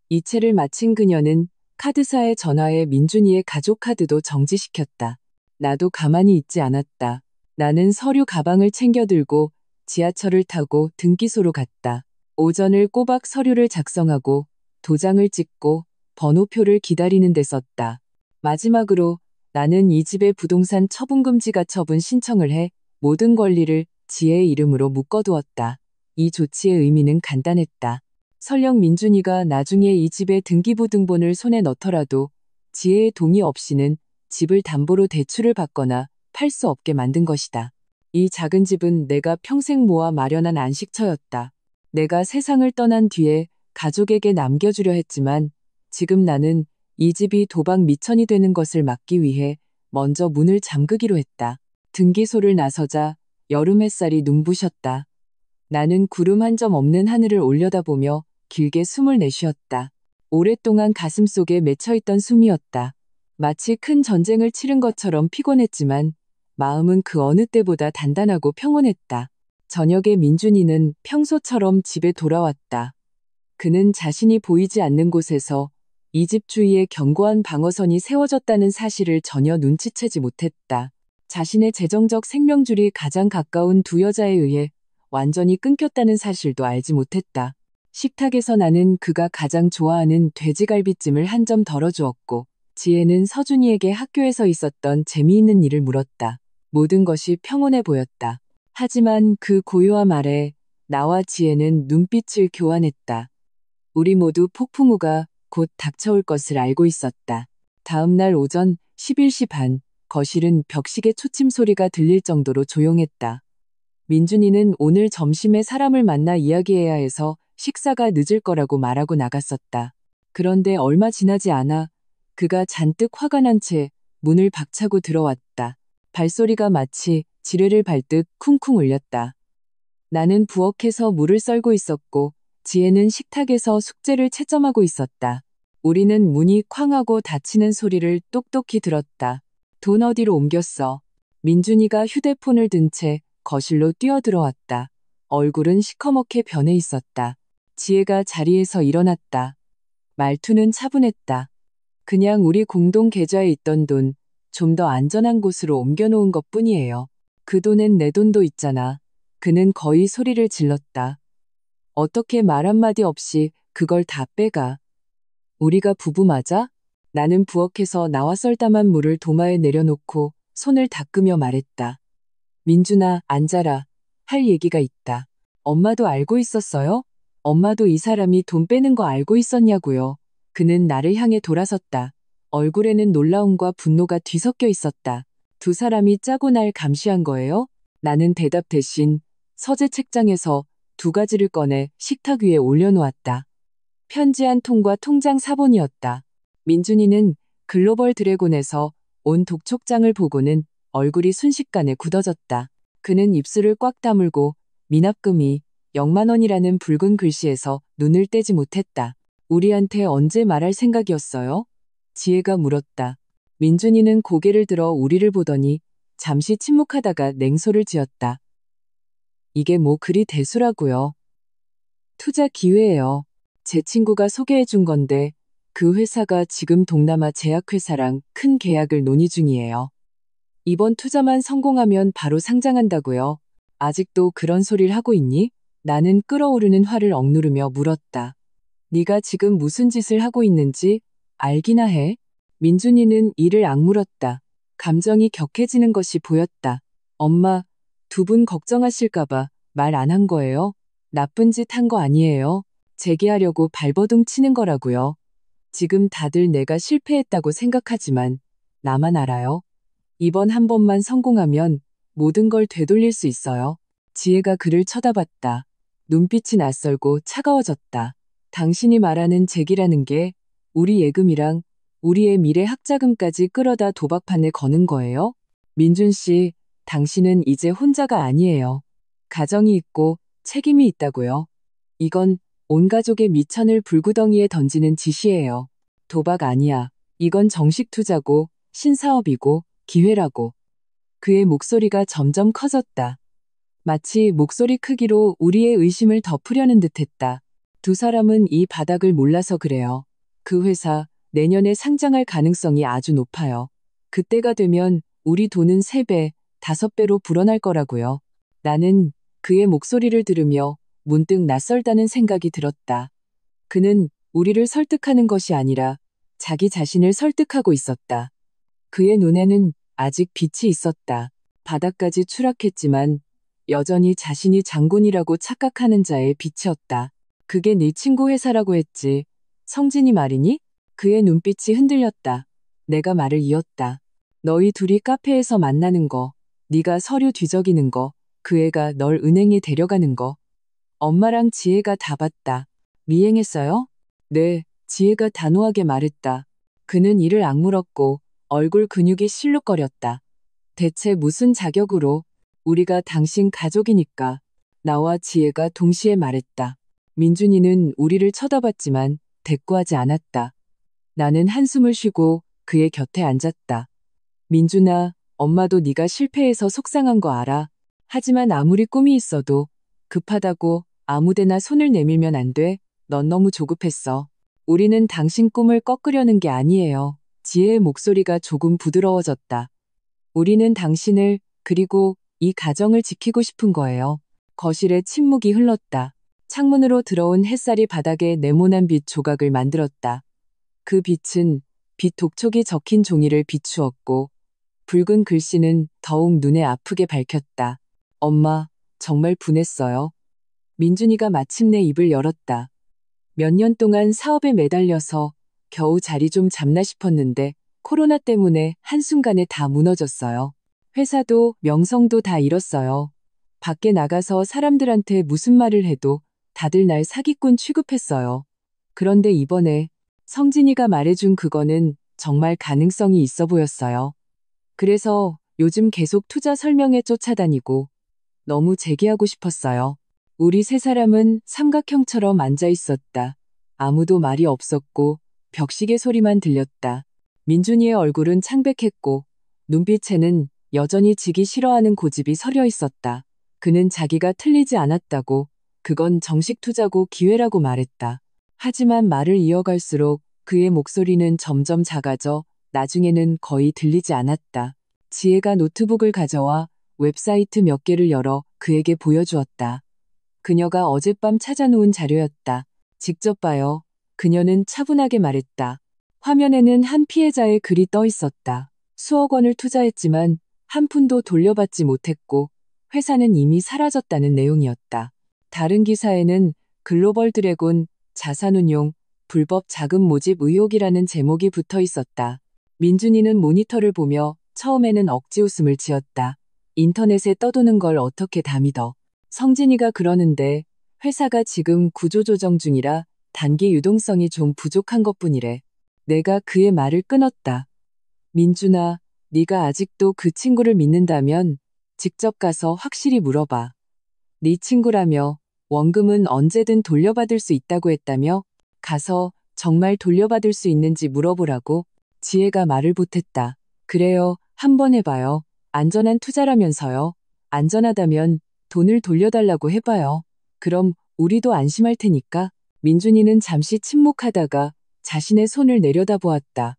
이체를 마친 그녀는 카드사에 전화해 민준이의 가족 카드도 정지시켰다. 나도 가만히 있지 않았다. 나는 서류 가방을 챙겨 들고 지하철을 타고 등기소로 갔다. 오전을 꼬박 서류를 작성하고 도장을 찍고 번호표를 기다리는 데 썼다. 마지막으로 나는 이 집의 부동산 처분금지 가처분 신청을 해 모든 권리를 지혜의 이름으로 묶어두었다. 이 조치의 의미는 간단했다. 설령 민준이가 나중에 이 집의 등기부 등본을 손에 넣더라도 지혜의 동의 없이는 집을 담보로 대출을 받거나 팔 수 없게 만든 것이다. 이 작은 집은 내가 평생 모아 마련한 안식처였다. 내가 세상을 떠난 뒤에 가족에게 남겨주려 했지만 지금 나는 이 집이 도박 미천이 되는 것을 막기 위해 먼저 문을 잠그기로 했다. 등기소를 나서자 여름 햇살이 눈부셨다. 나는 구름 한 점 없는 하늘을 올려다보며 길게 숨을 내쉬었다. 오랫동안 가슴속에 맺혀있던 숨이었다. 마치 큰 전쟁을 치른 것처럼 피곤했지만 마음은 그 어느 때보다 단단하고 평온했다. 저녁에 민준이는 평소처럼 집에 돌아왔다. 그는 자신이 보이지 않는 곳에서 이 집 주위에 견고한 방어선이 세워졌다는 사실을 전혀 눈치채지 못했다. 자신의 재정적 생명줄이 가장 가까운 두 여자에 의해 완전히 끊겼다는 사실도 알지 못했다. 식탁에서 나는 그가 가장 좋아하는 돼지갈비찜을 한 점 덜어주었고 지혜는 서준이에게 학교에서 있었던 재미있는 일을 물었다. 모든 것이 평온해 보였다. 하지만 그 고요함 아래 나와 지혜는 눈빛을 교환했다. 우리 모두 폭풍우가 곧 닥쳐올 것을 알고 있었다. 다음 날 오전 11시 반, 거실은 벽시계 초침 소리가 들릴 정도로 조용했다. 민준이는 오늘 점심에 사람을 만나 이야기해야 해서 식사가 늦을 거라고 말하고 나갔었다. 그런데 얼마 지나지 않아 그가 잔뜩 화가 난 채 문을 박차고 들어왔다. 발소리가 마치 지뢰를 밟듯 쿵쿵 울렸다. 나는 부엌에서 물을 썰고 있었고 지혜는 식탁에서 숙제를 채점하고 있었다. 우리는 문이 쾅 하고 닫히는 소리를 똑똑히 들었다. 돈 어디로 옮겼어? 민준이가 휴대폰을 든 채 거실로 뛰어들어왔다. 얼굴은 시커멓게 변해 있었다. 지혜가 자리에서 일어났다. 말투는 차분했다. 그냥 우리 공동 계좌에 있던 돈, 좀 더 안전한 곳으로 옮겨놓은 것뿐이에요. 그 돈엔 내 돈도 있잖아. 그는 거의 소리를 질렀다. 어떻게 말 한마디 없이 그걸 다 빼가. 우리가 부부 맞아? 나는 부엌에서 나와 썰다만 물을 도마에 내려놓고 손을 닦으며 말했다. 민준아, 앉아라. 할 얘기가 있다. 엄마도 알고 있었어요? 엄마도 이 사람이 돈 빼는 거 알고 있었냐고요. 그는 나를 향해 돌아섰다. 얼굴에는 놀라움과 분노가 뒤섞여 있었다. 두 사람이 짜고 날 감시한 거예요? 나는 대답 대신 서재 책장에서 두 가지를 꺼내 식탁 위에 올려놓았다. 편지 한 통과 통장 사본이었다. 민준이는 글로벌 드래곤에서 온 독촉장을 보고는 얼굴이 순식간에 굳어졌다. 그는 입술을 꽉 다물고 미납금이 0만 원이라는 붉은 글씨에서 눈을 떼지 못했다. 우리한테 언제 말할 생각이었어요? 지혜가 물었다. 민준이는 고개를 들어 우리를 보더니 잠시 침묵하다가 냉소를 지었다. 이게 뭐 그리 대수라고요. 투자 기회예요. 제 친구가 소개해 준 건데 그 회사가 지금 동남아 제약회사랑 큰 계약을 논의 중이에요. 이번 투자만 성공하면 바로 상장한다고요. 아직도 그런 소리를 하고 있니? 나는 끓어오르는 화를 억누르며 물었다. 네가 지금 무슨 짓을 하고 있는지 알기나 해? 민준이는 이를 악물었다. 감정이 격해지는 것이 보였다. 엄마, 두 분 걱정하실까봐 말 안 한 거예요? 나쁜 짓 한 거 아니에요. 재기하려고 발버둥 치는 거라고요. 지금 다들 내가 실패했다고 생각하지만 나만 알아요. 이번 한 번만 성공하면 모든 걸 되돌릴 수 있어요. 지혜가 그를 쳐다봤다. 눈빛이 낯설고 차가워졌다. 당신이 말하는 재기라는 게 우리 예금이랑 우리의 미래 학자금까지 끌어다 도박판에 거는 거예요? 민준 씨, 당신은 이제 혼자가 아니에요. 가정이 있고 책임이 있다고요. 이건 온 가족의 미천을 불구덩이에 던지는 짓이에요. 도박 아니야. 이건 정식 투자고 신사업이고 기회라고. 그의 목소리가 점점 커졌다. 마치 목소리 크기로 우리의 의심을 덮으려는 듯했다. 두 사람은 이 바닥을 몰라서 그래요. 그 회사 내년에 상장할 가능성이 아주 높아요. 그때가 되면 우리 돈은 3배, 5배로 불어날 거라고요. 나는 그의 목소리를 들으며 문득 낯설다는 생각이 들었다. 그는 우리를 설득하는 것이 아니라 자기 자신을 설득하고 있었다. 그의 눈에는 아직 빛이 있었다. 바닥까지 추락했지만 여전히 자신이 장군이라고 착각하는 자의 빛이었다. 그게 네 친구 회사라고 했지. 성진이 말이니? 그의 눈빛이 흔들렸다. 내가 말을 이었다. 너희 둘이 카페에서 만나는 거, 네가 서류 뒤적이는 거, 그 애가 널 은행에 데려가는 거. 엄마랑 지혜가 다 봤다. 미행했어요? 네, 지혜가 단호하게 말했다. 그는 이를 악물었고 얼굴 근육이 실룩거렸다. 대체 무슨 자격으로? 우리가 당신 가족이니까. 나와 지혜가 동시에 말했다. 민준이는 우리를 쳐다봤지만 대꾸하지 않았다. 나는 한숨을 쉬고 그의 곁에 앉았다. 민준아, 엄마도 네가 실패해서 속상한 거 알아. 하지만 아무리 꿈이 있어도 급하다고 아무데나 손을 내밀면 안 돼. 넌 너무 조급했어. 우리는 당신 꿈을 꺾으려는 게 아니에요. 지혜의 목소리가 조금 부드러워졌다. 우리는 당신을, 그리고 이 가정을 지키고 싶은 거예요. 거실에 침묵이 흘렀다. 창문으로 들어온 햇살이 바닥에 네모난 빛 조각을 만들었다. 그 빛은 빛 독촉이 적힌 종이를 비추었고 붉은 글씨는 더욱 눈에 아프게 밝혔다. 엄마, 정말 분했어요. 민준이가 마침내 입을 열었다. 몇 년 동안 사업에 매달려서 겨우 자리 좀 잡나 싶었는데 코로나 때문에 한순간에 다 무너졌어요. 회사도 명성도 다 잃었어요. 밖에 나가서 사람들한테 무슨 말을 해도 다들 날 사기꾼 취급했어요. 그런데 이번에 성진이가 말해준 그거는 정말 가능성이 있어 보였어요. 그래서 요즘 계속 투자 설명회 쫓아다니고 너무 재기하고 싶었어요. 우리 세 사람은 삼각형처럼 앉아 있었다. 아무도 말이 없었고 벽시계 소리만 들렸다. 민준이의 얼굴은 창백했고 눈빛에는 여전히 지기 싫어하는 고집이 서려 있었다. 그는 자기가 틀리지 않았다고, 그건 정식 투자고 기회라고 말했다. 하지만 말을 이어갈수록 그의 목소리는 점점 작아져 나중에는 거의 들리지 않았다. 지혜가 노트북을 가져와 웹사이트 몇 개를 열어 그에게 보여주었다. 그녀가 어젯밤 찾아놓은 자료였다. 직접 봐요. 그녀는 차분하게 말했다. 화면에는 한 피해자의 글이 떠 있었다. 수억 원을 투자했지만 한 푼도 돌려받지 못했고 회사는 이미 사라졌다는 내용이었다. 다른 기사에는 글로벌 드래곤 자산운용 불법 자금 모집 의혹이라는 제목이 붙어 있었다. 민준이는 모니터를 보며 처음에는 억지 웃음을 지었다. 인터넷에 떠도는 걸 어떻게 다 믿어. 성진이가 그러는데 회사가 지금 구조조정 중이라 단기 유동성이 좀 부족한 것뿐이래. 내가 그의 말을 끊었다. 민준아, 네가 아직도 그 친구를 믿는다면 직접 가서 확실히 물어봐. 네 친구라며 원금은 언제든 돌려받을 수 있다고 했다며 가서 정말 돌려받을 수 있는지 물어보라고. 지혜가 말을 보탰다. 그래요, 한번 해봐요. 안전한 투자라면서요. 안전하다면 돈을 돌려달라고 해봐요. 그럼 우리도 안심할 테니까. 민준이는 잠시 침묵하다가 자신의 손을 내려다보았다.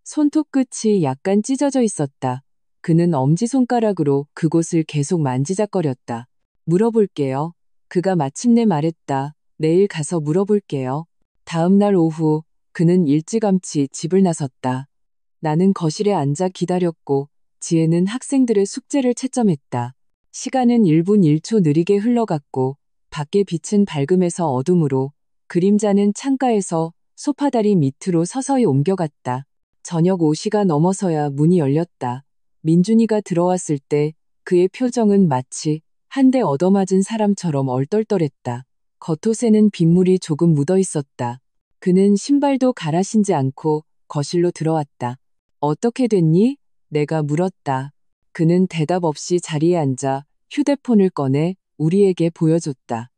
손톱 끝이 약간 찢어져 있었다. 그는 엄지손가락으로 그곳을 계속 만지작거렸다. 물어볼게요. 그가 마침내 말했다. 내일 가서 물어볼게요. 다음 날 오후 그는 일찌감치 집을 나섰다. 나는 거실에 앉아 기다렸고 지혜는 학생들의 숙제를 채점했다. 시간은 1분 1초 느리게 흘러갔고 밖의 빛은 밝음에서 어둠으로 그림자는 창가에서 소파다리 밑으로 서서히 옮겨갔다. 저녁 5시가 넘어서야 문이 열렸다. 민준이가 들어왔을 때 그의 표정은 마치 한 대 얻어맞은 사람처럼 얼떨떨했다. 겉옷에는 빗물이 조금 묻어 있었다. 그는 신발도 갈아 신지 않고 거실로 들어왔다. 어떻게 됐니? 내가 물었다. 그는 대답 없이 자리에 앉아 휴대폰을 꺼내 우리에게 보여줬다.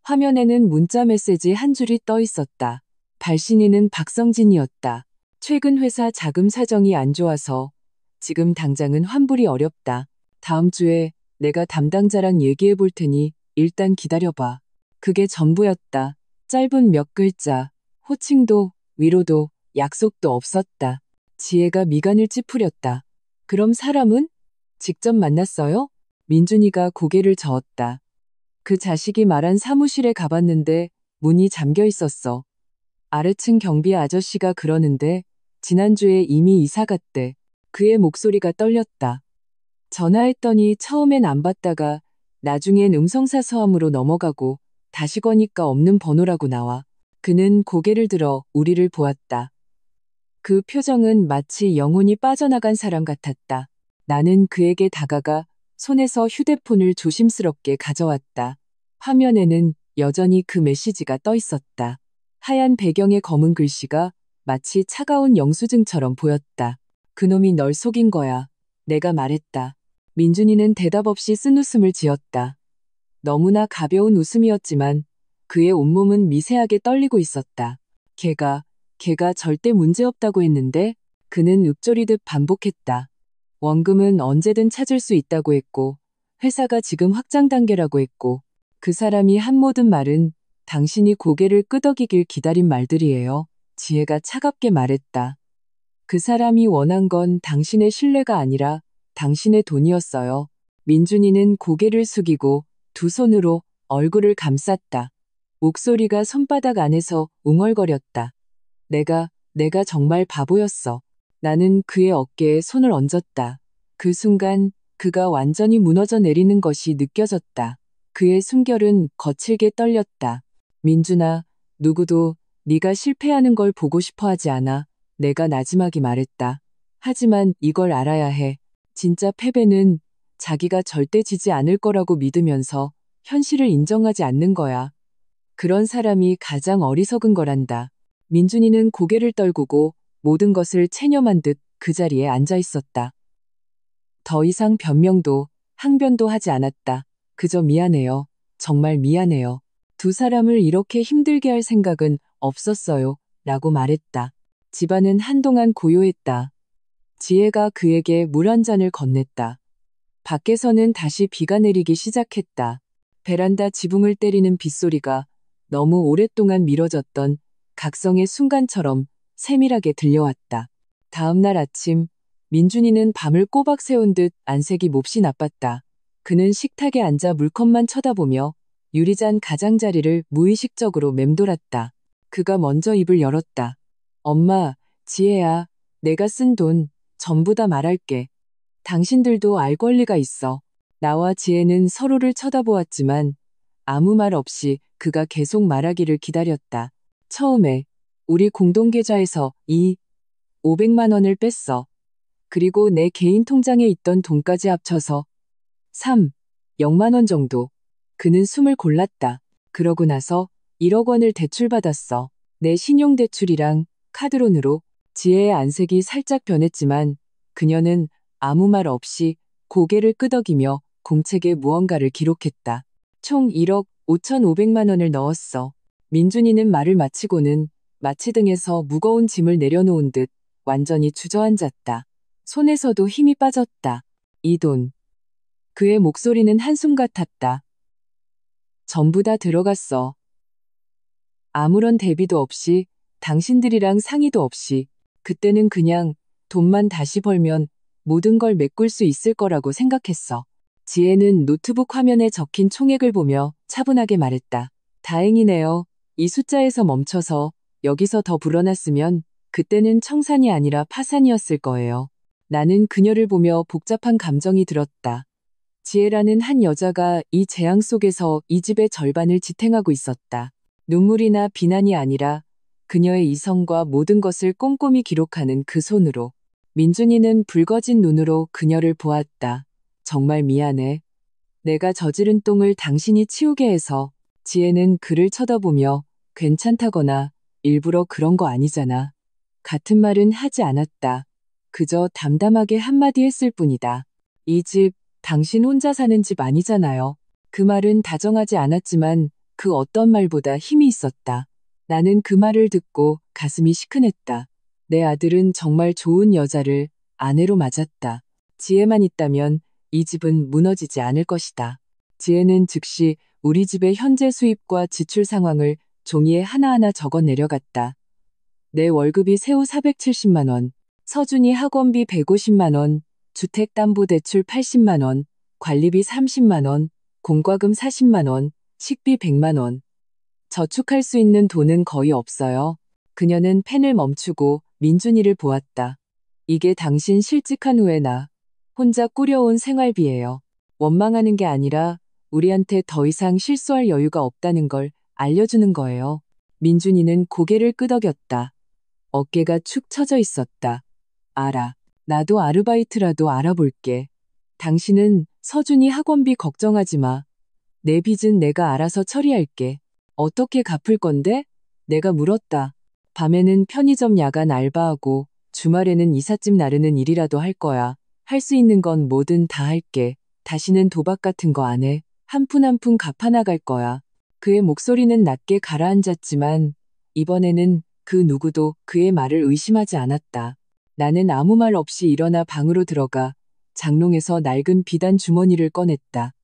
화면에는 문자 메시지 한 줄이 떠 있었다. 발신인은 박성진이었다. 최근 회사 자금 사정이 안 좋아서 지금 당장은 환불이 어렵다. 다음 주에 내가 담당자랑 얘기해 볼 테니 일단 기다려봐. 그게 전부였다. 짧은 몇 글자, 호칭도 위로도 약속도 없었다. 지혜가 미간을 찌푸렸다. 그럼 사람은? 직접 만났어요? 민준이가 고개를 저었다. 그 자식이 말한 사무실에 가봤는데 문이 잠겨 있었어. 아래층 경비 아저씨가 그러는데 지난주에 이미 이사 갔대. 그의 목소리가 떨렸다. 전화했더니 처음엔 안 받다가 나중엔 음성사서함으로 넘어가고 다시 거니까 없는 번호라고 나와. 그는 고개를 들어 우리를 보았다. 그 표정은 마치 영혼이 빠져나간 사람 같았다. 나는 그에게 다가가 손에서 휴대폰을 조심스럽게 가져왔다. 화면에는 여전히 그 메시지가 떠 있었다. 하얀 배경의 검은 글씨가 마치 차가운 영수증처럼 보였다. 그놈이 널 속인 거야. 내가 말했다. 민준이는 대답 없이 쓴웃음을 지었다. 너무나 가벼운 웃음이었지만 그의 온몸은 미세하게 떨리고 있었다. 걔가 절대 문제없다고 했는데 그는 읊조리듯 반복했다. 원금은 언제든 찾을 수 있다고 했고 회사가 지금 확장 단계라고 했고 그 사람이 한 모든 말은 당신이 고개를 끄덕이길 기다린 말들이에요. 지혜가 차갑게 말했다. 그 사람이 원한 건 당신의 신뢰가 아니라 당신의 돈이었어요. 민준이는 고개를 숙이고 두 손으로 얼굴을 감쌌다. 목소리가 손바닥 안에서 웅얼거렸다. 내가 정말 바보였어. 나는 그의 어깨에 손을 얹었다. 그 순간 그가 완전히 무너져 내리는 것이 느껴졌다. 그의 숨결은 거칠게 떨렸다. 민준아, 누구도 네가 실패하는 걸 보고 싶어 하지 않아. 내가 나지막이 말했다. 하지만 이걸 알아야 해. 진짜 패배는 자기가 절대 지지 않을 거라고 믿으면서 현실을 인정하지 않는 거야. 그런 사람이 가장 어리석은 거란다. 민준이는 고개를 떨구고 모든 것을 체념한 듯 그 자리에 앉아 있었다. 더 이상 변명도 항변도 하지 않았다. 그저 미안해요. 정말 미안해요. 두 사람을 이렇게 힘들게 할 생각은 없었어요. 라고 말했다. 집안은 한동안 고요했다. 지혜가 그에게 물 한 잔을 건넸다. 밖에서는 다시 비가 내리기 시작했다. 베란다 지붕을 때리는 빗소리가 너무 오랫동안 미뤄졌던 각성의 순간처럼 세밀하게 들려왔다. 다음 날 아침, 민준이는 밤을 꼬박 새운 듯 안색이 몹시 나빴다. 그는 식탁에 앉아 물컵만 쳐다보며 유리잔 가장자리를 무의식적으로 맴돌았다. 그가 먼저 입을 열었다. 엄마, 지혜야, 내가 쓴 돈 전부 다 말할게. 당신들도 알 권리가 있어. 나와 지혜는 서로를 쳐다보았지만 아무 말 없이 그가 계속 말하기를 기다렸다. 처음에 우리 공동계좌에서 500만 원을 뺐어. 그리고 내 개인 통장에 있던 돈까지 합쳐서 0만 원 정도. 그는 숨을 골랐다. 그러고 나서 1억 원을 대출받았어. 내 신용대출이랑 카드론으로. 지혜의 안색이 살짝 변했지만 그녀는 아무 말 없이 고개를 끄덕이며 공책에 무언가를 기록했다. 총 1억 5,500만 원을 넣었어. 민준이는 말을 마치고는 마취등에서 무거운 짐을 내려놓은 듯 완전히 주저앉았다. 손에서도 힘이 빠졌다. 이 돈. 그의 목소리는 한숨 같았다. 전부 다 들어갔어. 아무런 대비도 없이, 당신들이랑 상의도 없이. 그때는 그냥 돈만 다시 벌면 모든 걸 메꿀 수 있을 거라고 생각했어. 지혜는 노트북 화면에 적힌 총액을 보며 차분하게 말했다. 다행이네요. 이 숫자에서 멈춰서 여기서 더 불어났으면 그때는 청산이 아니라 파산이었을 거예요. 나는 그녀를 보며 복잡한 감정이 들었다. 지혜라는 한 여자가 이 재앙 속에서 이 집의 절반을 지탱하고 있었다. 눈물이나 비난이 아니라 그녀의 이성과 모든 것을 꼼꼼히 기록하는 그 손으로. 민준이는 붉어진 눈으로 그녀를 보았다. 정말 미안해. 내가 저지른 똥을 당신이 치우게 해서. 지혜는 그를 쳐다보며 괜찮다거나 일부러 그런 거 아니잖아. 같은 말은 하지 않았다. 그저 담담하게 한마디 했을 뿐이다. 이 집, 당신 혼자 사는 집 아니잖아요. 그 말은 다정하지 않았지만 그 어떤 말보다 힘이 있었다. 나는 그 말을 듣고 가슴이 시큰했다. 내 아들은 정말 좋은 여자를 아내로 맞았다. 지혜만 있다면 이 집은 무너지지 않을 것이다. 지혜는 즉시 우리 집의 현재 수입과 지출 상황을 종이에 하나하나 적어 내려갔다. 내 월급이 새우 470만 원, 서준이 학원비 150만 원, 주택담보대출 80만 원, 관리비 30만 원, 공과금 40만 원, 식비 100만 원. 저축할 수 있는 돈은 거의 없어요. 그녀는 펜을 멈추고 민준이를 보았다. 이게 당신 실직한 후에 나 혼자 꾸려온 생활비예요. 원망하는 게 아니라 우리한테 더 이상 실수할 여유가 없다는 걸 알려주는 거예요. 민준이는 고개를 끄덕였다. 어깨가 축 처져 있었다. 알아. 나도 아르바이트라도 알아볼게. 당신은 서준이 학원비 걱정하지 마. 내 빚은 내가 알아서 처리할게. 어떻게 갚을 건데? 내가 물었다. 밤에는 편의점 야간 알바하고 주말에는 이삿짐 나르는 일이라도 할 거야. 할 수 있는 건 뭐든 다 할게. 다시는 도박 같은 거 안 해. 한 푼 한 푼 갚아나갈 거야. 그의 목소리는 낮게 가라앉았지만 이번에는 그 누구도 그의 말을 의심하지 않았다. 나는 아무 말 없이 일어나 방으로 들어가 장롱에서 낡은 비단 주머니를 꺼냈다.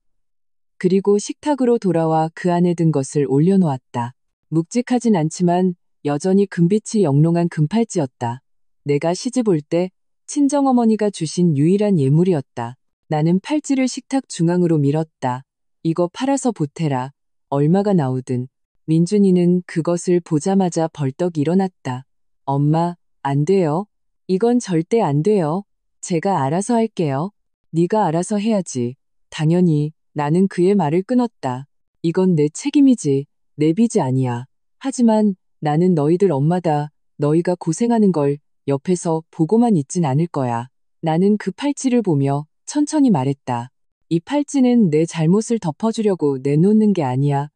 그리고 식탁으로 돌아와 그 안에 든 것을 올려놓았다. 묵직하진 않지만 여전히 금빛이 영롱한 금팔찌였다. 내가 시집 올 때 친정어머니가 주신 유일한 예물이었다. 나는 팔찌를 식탁 중앙으로 밀었다. 이거 팔아서 보태라. 얼마가 나오든. 민준이는 그것을 보자마자 벌떡 일어났다. 엄마, 안 돼요. 이건 절대 안 돼요. 제가 알아서 할게요. 네가 알아서 해야지. 당연히. 나는 그의 말을 끊었다. 이건 내 책임이지. 내 빚이 아니야. 하지만 나는 너희들 엄마다. 너희가 고생하는 걸 옆에서 보고만 있진 않을 거야. 나는 그 팔찌를 보며 천천히 말했다. 이 팔찌는 내 잘못을 덮어주려고 내놓는 게 아니야.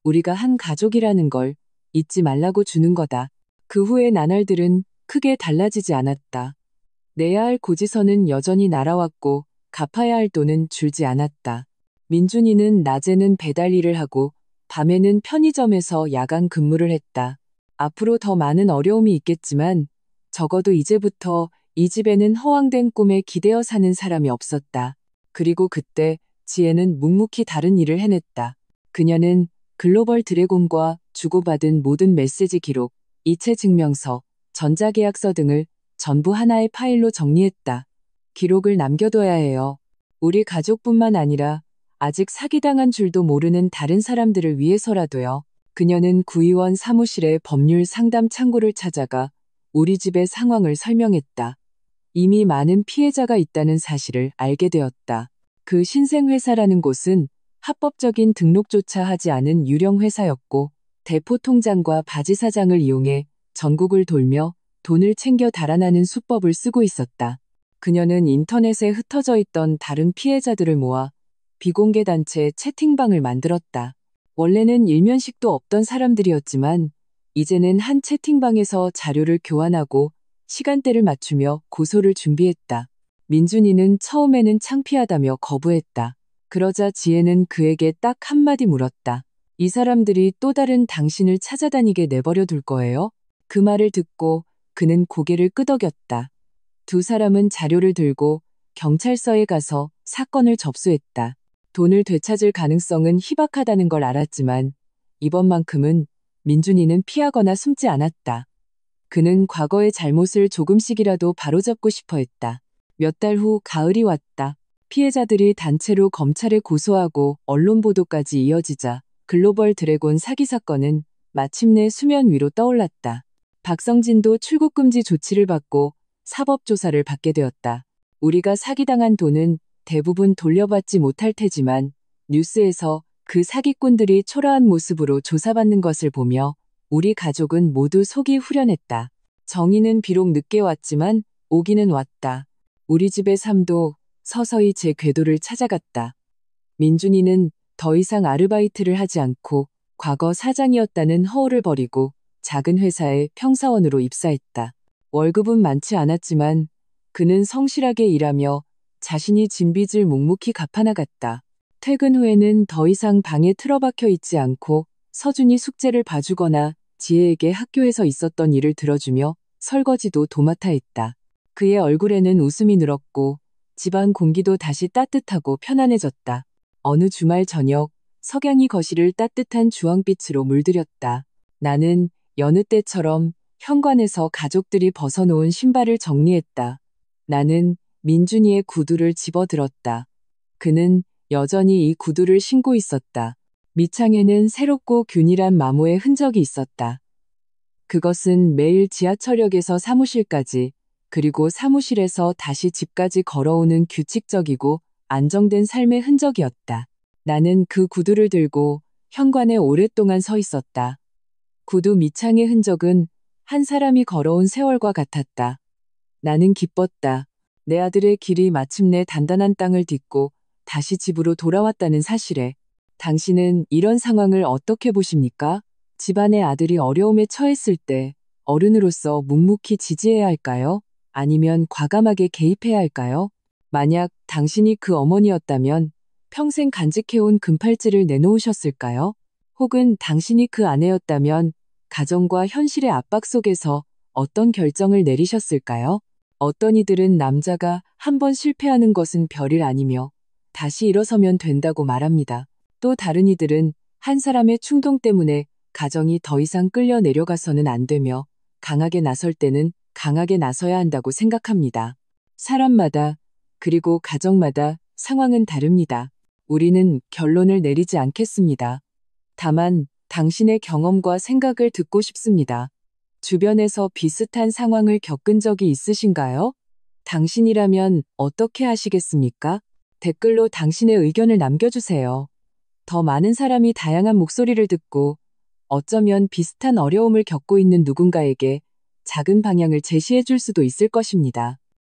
우리가 한 가족이라는 걸 잊지 말라고 주는 거다. 그 후의 나날들은 크게 달라지지 않았다. 내야 할 고지서는 여전히 날아왔고 갚아야 할 돈은 줄지 않았다. 민준이는 낮에는 배달 일을 하고 밤에는 편의점에서 야간 근무를 했다. 앞으로 더 많은 어려움이 있겠지만 적어도 이제부터 이 집에는 허황된 꿈에 기대어 사는 사람이 없었다. 그리고 그때 지혜는 묵묵히 다른 일을 해냈다. 그녀는 글로벌 드래곤과 주고받은 모든 메시지 기록, 이체 증명서, 전자계약서 등을 전부 하나의 파일로 정리했다. 기록을 남겨둬야 해요. 우리 가족뿐만 아니라 아직 사기당한 줄도 모르는 다른 사람들을 위해서라도요. 그녀는 구의원 사무실의 법률 상담 창구를 찾아가 우리 집의 상황을 설명했다. 이미 많은 피해자가 있다는 사실을 알게 되었다. 그 신생회사라는 곳은 합법적인 등록조차 하지 않은 유령회사였고 대포 통장과 바지사장을 이용해 전국을 돌며 돈을 챙겨 달아나는 수법을 쓰고 있었다. 그녀는 인터넷에 흩어져 있던 다른 피해자들을 모아 비공개 단체 채팅방을 만들었다. 원래는 일면식도 없던 사람들이었지만 이제는 한 채팅방에서 자료를 교환하고 시간대를 맞추며 고소를 준비했다. 민준이는 처음에는 창피하다며 거부했다. 그러자 지혜는 그에게 딱 한마디 물었다. 이 사람들이 또 다른 당신을 찾아다니게 내버려 둘 거예요? 그 말을 듣고 그는 고개를 끄덕였다. 두 사람은 자료를 들고 경찰서에 가서 사건을 접수했다. 돈을 되찾을 가능성은 희박하다는 걸 알았지만 이번만큼은 민준이는 피하거나 숨지 않았다. 그는 과거의 잘못을 조금씩이라도 바로잡고 싶어 했다. 몇 달 후 가을이 왔다. 피해자들이 단체로 검찰에 고소하고 언론 보도까지 이어지자 글로벌 드래곤 사기 사건은 마침내 수면 위로 떠올랐다. 박성진도 출국 금지 조치를 받고 사법 조사를 받게 되었다. 우리가 사기당한 돈은 대부분 돌려받지 못할 테지만 뉴스에서 그 사기꾼들이 초라한 모습으로 조사받는 것을 보며 우리 가족은 모두 속이 후련했다. 정의는 비록 늦게 왔지만 오기는 왔다. 우리 집의 삶도 서서히 제 궤도를 찾아갔다. 민준이는 더 이상 아르바이트를 하지 않고 과거 사장이었다는 허울을 버리고 작은 회사에 평사원으로 입사했다. 월급은 많지 않았지만 그는 성실하게 일하며 자신이 진 빚을 묵묵히 갚아나갔다. 퇴근 후에는 더 이상 방에 틀어박혀 있지 않고 서준이 숙제를 봐주거나 지혜에게 학교에서 있었던 일을 들어주며 설거지도 도맡아 했다. 그의 얼굴에는 웃음이 늘었고 집안 공기도 다시 따뜻하고 편안해졌다. 어느 주말 저녁 석양이 거실을 따뜻한 주황빛으로 물들였다. 나는 여느 때처럼 현관에서 가족들이 벗어놓은 신발을 정리했다. 나는 민준이의 구두를 집어들었다. 그는 여전히 이 구두를 신고 있었다. 밑창에는 새롭고 균일한 마모의 흔적이 있었다. 그것은 매일 지하철역에서 사무실까지 그리고 사무실에서 다시 집까지 걸어오는 규칙적이고 안정된 삶의 흔적이었다. 나는 그 구두를 들고 현관에 오랫동안 서 있었다. 구두 밑창의 흔적은 한 사람이 걸어온 세월과 같았다. 나는 기뻤다. 내 아들의 길이 마침내 단단한 땅을 딛고 다시 집으로 돌아왔다는 사실에. 당신은 이런 상황을 어떻게 보십니까? 집안의 아들이 어려움에 처했을 때 어른으로서 묵묵히 지지해야 할까요? 아니면 과감하게 개입해야 할까요? 만약 당신이 그 어머니였다면 평생 간직해온 금팔찌를 내놓으셨을까요? 혹은 당신이 그 아내였다면 가정과 현실의 압박 속에서 어떤 결정을 내리셨을까요? 어떤 이들은 남자가 한 번 실패하는 것은 별일 아니며 다시 일어서면 된다고 말합니다. 또 다른 이들은 한 사람의 충동 때문에 가정이 더 이상 끌려 내려가서는 안 되며 강하게 나설 때는 강하게 나서야 한다고 생각합니다. 사람마다 그리고 가정마다 상황은 다릅니다. 우리는 결론을 내리지 않겠습니다. 다만 당신의 경험과 생각을 듣고 싶습니다. 주변에서 비슷한 상황을 겪은 적이 있으신가요? 당신이라면 어떻게 하시겠습니까? 댓글로 당신의 의견을 남겨주세요. 더 많은 사람이 다양한 목소리를 듣고 어쩌면 비슷한 어려움을 겪고 있는 누군가에게 작은 방향을 제시해 줄 수도 있을 것입니다.